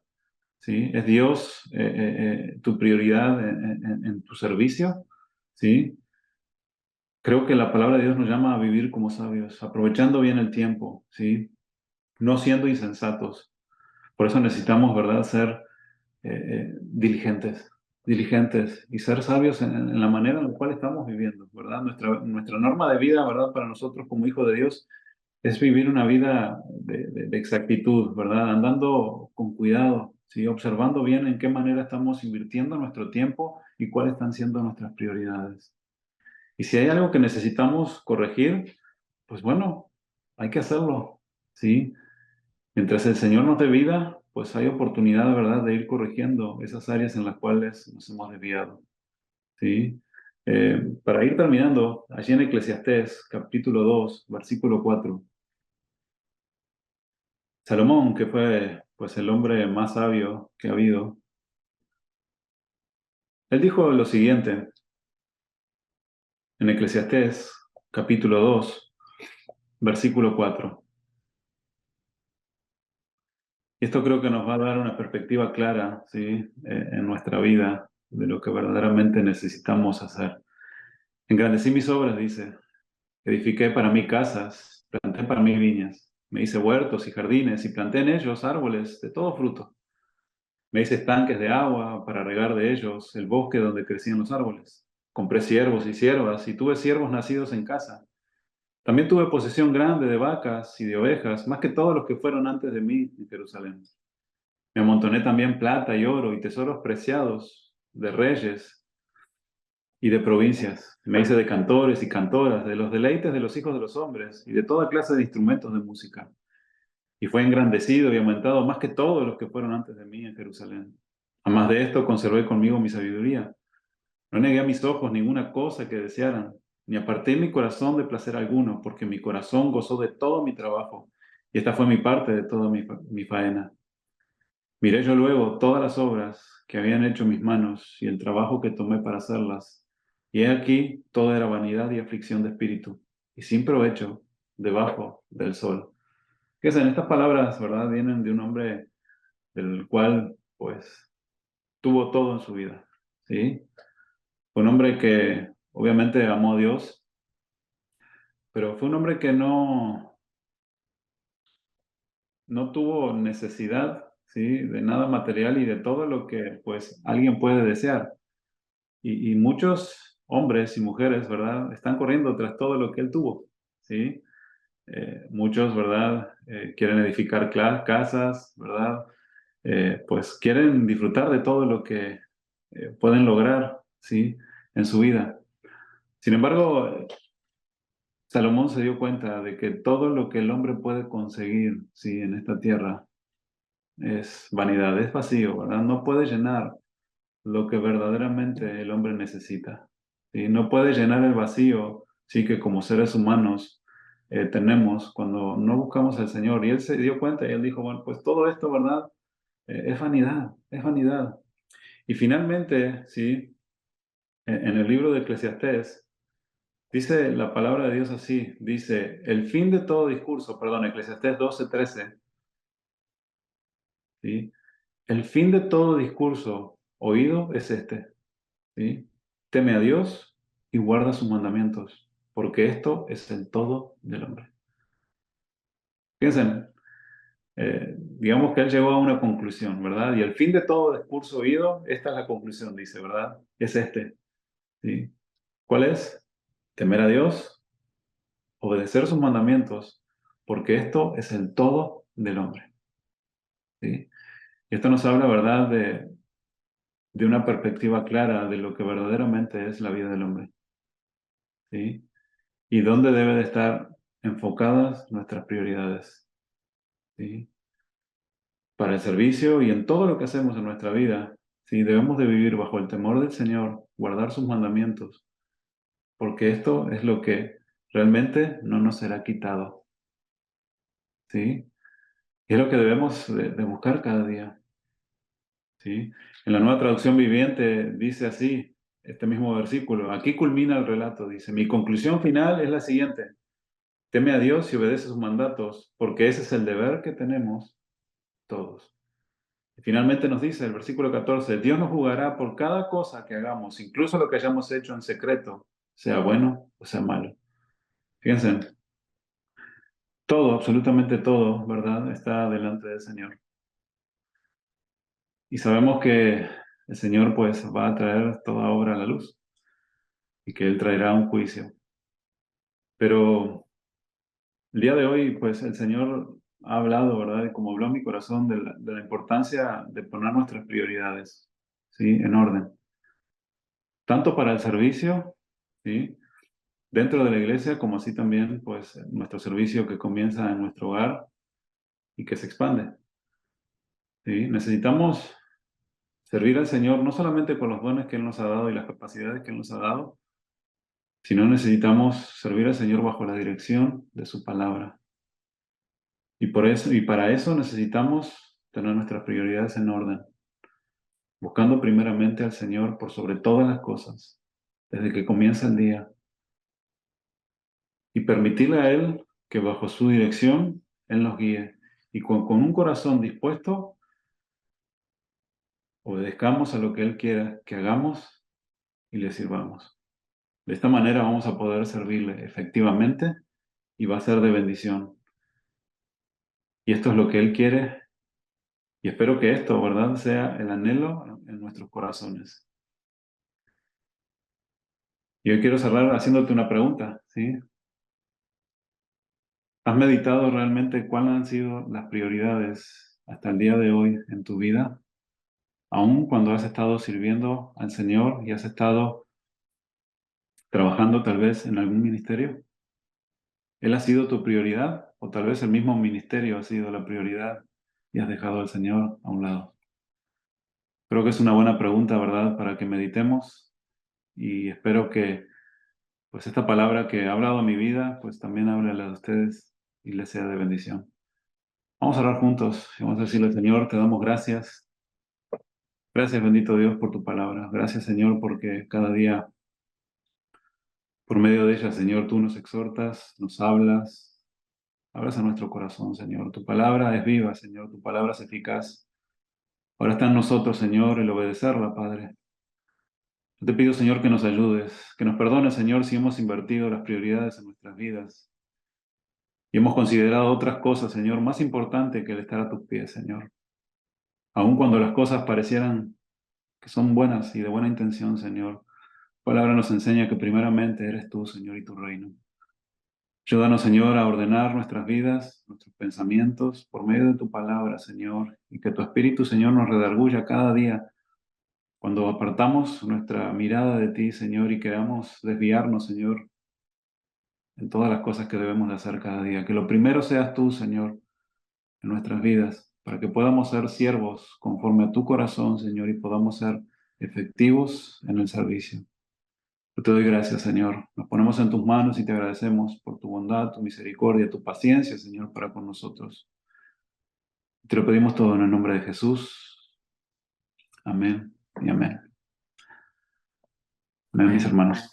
¿Sí? ¿Es Dios tu prioridad en tu servicio? ¿Sí? creo que la palabra de Dios nos llama a vivir como sabios, aprovechando bien el tiempo, ¿sí? No siendo insensatos. Por eso necesitamos, ¿verdad?, ser diligentes, diligentes y ser sabios en la manera en la cual estamos viviendo, ¿verdad? Nuestra norma de vida, ¿verdad?, para nosotros como hijos de Dios es vivir una vida de exactitud, ¿verdad? Andando con cuidado, ¿sí? Observando bien en qué manera estamos invirtiendo nuestro tiempo y cuáles están siendo nuestras prioridades. Y si hay algo que necesitamos corregir, pues bueno, hay que hacerlo, ¿sí? Mientras el Señor nos dé vida, pues hay oportunidad, ¿verdad?, de ir corrigiendo esas áreas en las cuales nos hemos desviado, ¿sí? Para ir terminando, allí en Eclesiastés, capítulo 2, versículo 4, Salomón, que fue pues el hombre más sabio que ha habido, él dijo lo siguiente en Eclesiastés, capítulo 2, versículo 4. Esto creo que nos va a dar una perspectiva clara, ¿sí? En nuestra vida de lo que verdaderamente necesitamos hacer. Engrandecí mis obras, dice, edifiqué para mí casas, planté para mí viñas, me hice huertos y jardines y planté en ellos árboles de todo fruto. Me hice estanques de agua para regar de ellos el bosque donde crecían los árboles. Compré siervos y siervas y tuve siervos nacidos en casa. También tuve posesión grande de vacas y de ovejas, más que todos los que fueron antes de mí en Jerusalén. Me amontoné también plata y oro y tesoros preciados de reyes y de provincias. Me hice de cantores y cantoras, de los deleites de los hijos de los hombres y de toda clase de instrumentos de música. Y fue engrandecido y aumentado más que todos los que fueron antes de mí en Jerusalén. Además de esto, conservé conmigo mi sabiduría. No negué a mis ojos ninguna cosa que desearan, ni aparté mi corazón de placer alguno, porque mi corazón gozó de todo mi trabajo, y esta fue mi parte de toda mi faena. Miré yo luego todas las obras que habían hecho mis manos y el trabajo que tomé para hacerlas, y he aquí todo era vanidad y aflicción de espíritu, y sin provecho debajo del sol. Fíjense, en estas palabras, ¿verdad?, vienen de un hombre del cual, pues, tuvo todo en su vida, ¿sí? Fue un hombre que obviamente amó a Dios, pero fue un hombre que no tuvo necesidad, ¿sí?, de nada material y de todo lo que, pues, alguien puede desear. Y muchos hombres y mujeres, ¿verdad?, están corriendo tras todo lo que él tuvo, ¿sí? Muchos, ¿verdad?, quieren edificar casas, ¿verdad? Pues quieren disfrutar de todo lo que pueden lograr, ¿sí?, en su vida. Sin embargo, Salomón se dio cuenta de que todo lo que el hombre puede conseguir, ¿sí?, en esta tierra es vanidad, es vacío, ¿verdad? No puede llenar lo que verdaderamente el hombre necesita, ¿sí? No puede llenar el vacío, sí, que como seres humanos tenemos cuando no buscamos al Señor. Y él se dio cuenta y él dijo, bueno, pues todo esto, ¿verdad? Es vanidad, es vanidad. Y finalmente, sí, en el libro de Eclesiastés, dice la palabra de Dios así, dice, el fin de todo discurso, perdón, Eclesiastés 12:13, ¿sí? El fin de todo discurso oído es este, ¿sí? Teme a Dios y guarda sus mandamientos, porque esto es el todo del hombre. Piensen, digamos que él llegó a una conclusión, ¿verdad? Y el fin de todo discurso oído, esta es la conclusión, dice, ¿verdad? Es este, ¿sí? ¿Cuál es? Temer a Dios, obedecer sus mandamientos, porque esto es el todo del hombre, ¿sí? Y esto nos habla, ¿verdad?, de una perspectiva clara de lo que verdaderamente es la vida del hombre, ¿sí? Y dónde debe de estar enfocadas nuestras prioridades, ¿sí? Para el servicio y en todo lo que hacemos en nuestra vida, ¿sí? Debemos de vivir bajo el temor del Señor, guardar sus mandamientos, porque esto es lo que realmente no nos será quitado, ¿sí? Y es lo que debemos de buscar cada día, ¿sí? En la Nueva Traducción Viviente dice así, este mismo versículo, aquí culmina el relato, dice, mi conclusión final es la siguiente, teme a Dios y obedece sus mandatos, porque ese es el deber que tenemos todos. Y finalmente nos dice el versículo 14, Dios nos juzgará por cada cosa que hagamos, incluso lo que hayamos hecho en secreto, sea bueno o sea malo. Fíjense, todo, absolutamente todo, ¿verdad? Está delante del Señor. Y sabemos que el Señor pues va a traer toda obra a la luz y que Él traerá un juicio. Pero el día de hoy pues el Señor ha hablado, ¿verdad? Y como habló a mi corazón de la importancia de poner nuestras prioridades, ¿sí? En orden. Tanto para el servicio, ¿sí? Dentro de la iglesia, como así también pues nuestro servicio que comienza en nuestro hogar y que se expande, ¿sí? Necesitamos servir al Señor no solamente con los dones que Él nos ha dado y las capacidades que Él nos ha dado, sino necesitamos servir al Señor bajo la dirección de su palabra. Y por eso, y para eso necesitamos tener nuestras prioridades en orden, buscando primeramente al Señor por sobre todas las cosas, desde que comienza el día, y permitirle a Él que bajo su dirección Él nos guíe. Y con un corazón dispuesto, obedezcamos a lo que Él quiera que hagamos y le sirvamos. De esta manera vamos a poder servirle efectivamente y va a ser de bendición. Y esto es lo que Él quiere y espero que esto, ¿verdad?, sea el anhelo en nuestros corazones. Y hoy quiero cerrar haciéndote una pregunta, ¿sí? ¿Has meditado realmente cuáles han sido las prioridades hasta el día de hoy en tu vida? Aún cuando has estado sirviendo al Señor y has estado trabajando tal vez en algún ministerio. ¿Él ha sido tu prioridad? O tal vez el mismo ministerio ha sido la prioridad y has dejado al Señor a un lado. Creo que es una buena pregunta, ¿verdad?, para que meditemos y espero que pues esta palabra que ha hablado a mi vida, pues también hable a la de ustedes y les sea de bendición. Vamos a orar juntos y vamos a decirle, Señor, te damos gracias. Gracias, bendito Dios, por tu palabra. Gracias, Señor, porque cada día, por medio de ella, Señor, tú nos exhortas, nos hablas, hablas a nuestro corazón, Señor. Tu palabra es viva, Señor, tu palabra es eficaz. Ahora está en nosotros, Señor, el obedecerla, Padre. Yo te pido, Señor, que nos ayudes, que nos perdones, Señor, si hemos invertido las prioridades en nuestras vidas y hemos considerado otras cosas, Señor, más importante que el estar a tus pies, Señor. Aun cuando las cosas parecieran que son buenas y de buena intención, Señor, tu palabra nos enseña que primeramente eres tú, Señor, y tu reino. Ayúdanos, Señor, a ordenar nuestras vidas, nuestros pensamientos, por medio de tu palabra, Señor, y que tu Espíritu, Señor, nos redarguya cada día cuando apartamos nuestra mirada de ti, Señor, y queramos desviarnos, Señor, en todas las cosas que debemos de hacer cada día. Que lo primero seas tú, Señor, en nuestras vidas, para que podamos ser siervos conforme a tu corazón, Señor, y podamos ser efectivos en el servicio. Yo te doy gracias, Señor. Nos ponemos en tus manos y te agradecemos por tu bondad, tu misericordia, tu paciencia, Señor, para con nosotros. Te lo pedimos todo en el nombre de Jesús. Amén y amén. Amén, mis Amén. hermanos.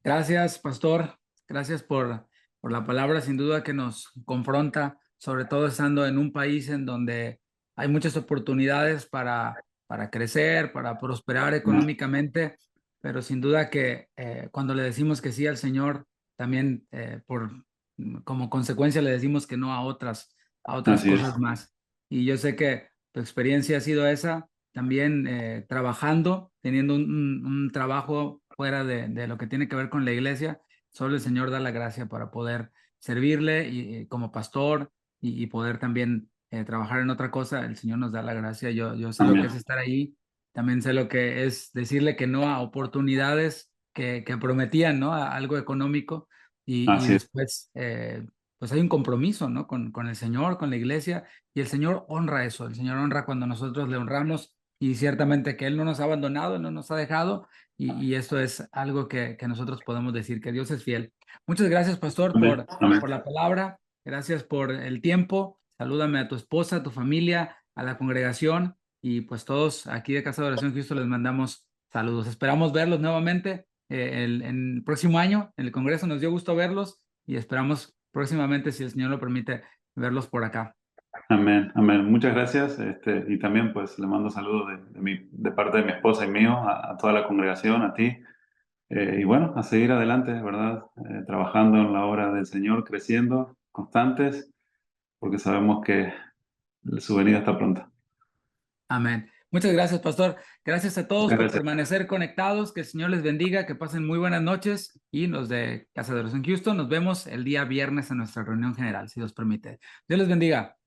Gracias, pastor. Gracias por la palabra, sin duda que nos confronta, sobre todo estando en un país en donde hay muchas oportunidades para crecer, para prosperar económicamente, pero sin duda que cuando le decimos que sí al Señor, también como consecuencia le decimos que no a otras Así es. cosas más. Y yo sé que tu experiencia ha sido esa, también trabajando, teniendo un trabajo fuera de lo que tiene que ver con la iglesia. Solo el Señor da la gracia para poder servirle y como pastor y poder también trabajar en otra cosa. El Señor nos da la gracia. Yo sé lo que Amén. es estar ahí. También sé lo que es decirle que no a oportunidades que prometían, ¿no? A algo económico y Así es. después, pues hay un compromiso, ¿no? Con el Señor, con la iglesia y el Señor honra eso. El Señor honra cuando nosotros le honramos y ciertamente que Él no nos ha abandonado, no nos ha dejado y esto es algo que nosotros podemos decir, que Dios es fiel. Muchas gracias, pastor, Amén. Amén. por la palabra. Gracias por el tiempo. Salúdame a tu esposa, a tu familia, a la congregación y pues todos aquí de Casa de Oración Cristo les mandamos saludos. Esperamos verlos nuevamente en el próximo año en el Congreso. Nos dio gusto verlos y esperamos próximamente, si el Señor lo permite, verlos por acá. Amén, amén. Muchas gracias. Y también pues le mando saludos de parte de mi esposa y mío a toda la congregación, a ti. Y bueno, a seguir adelante, ¿verdad? Trabajando en la obra del Señor, creciendo, constantes, porque sabemos que su venida está pronta. Amén. Muchas gracias, pastor. Gracias a todos Muchas por gracias. permanecer conectados. Que el Señor les bendiga, que pasen muy buenas noches. Y los de Casa de Oración Houston, nos vemos el día viernes en nuestra reunión general, si Dios permite. Dios les bendiga.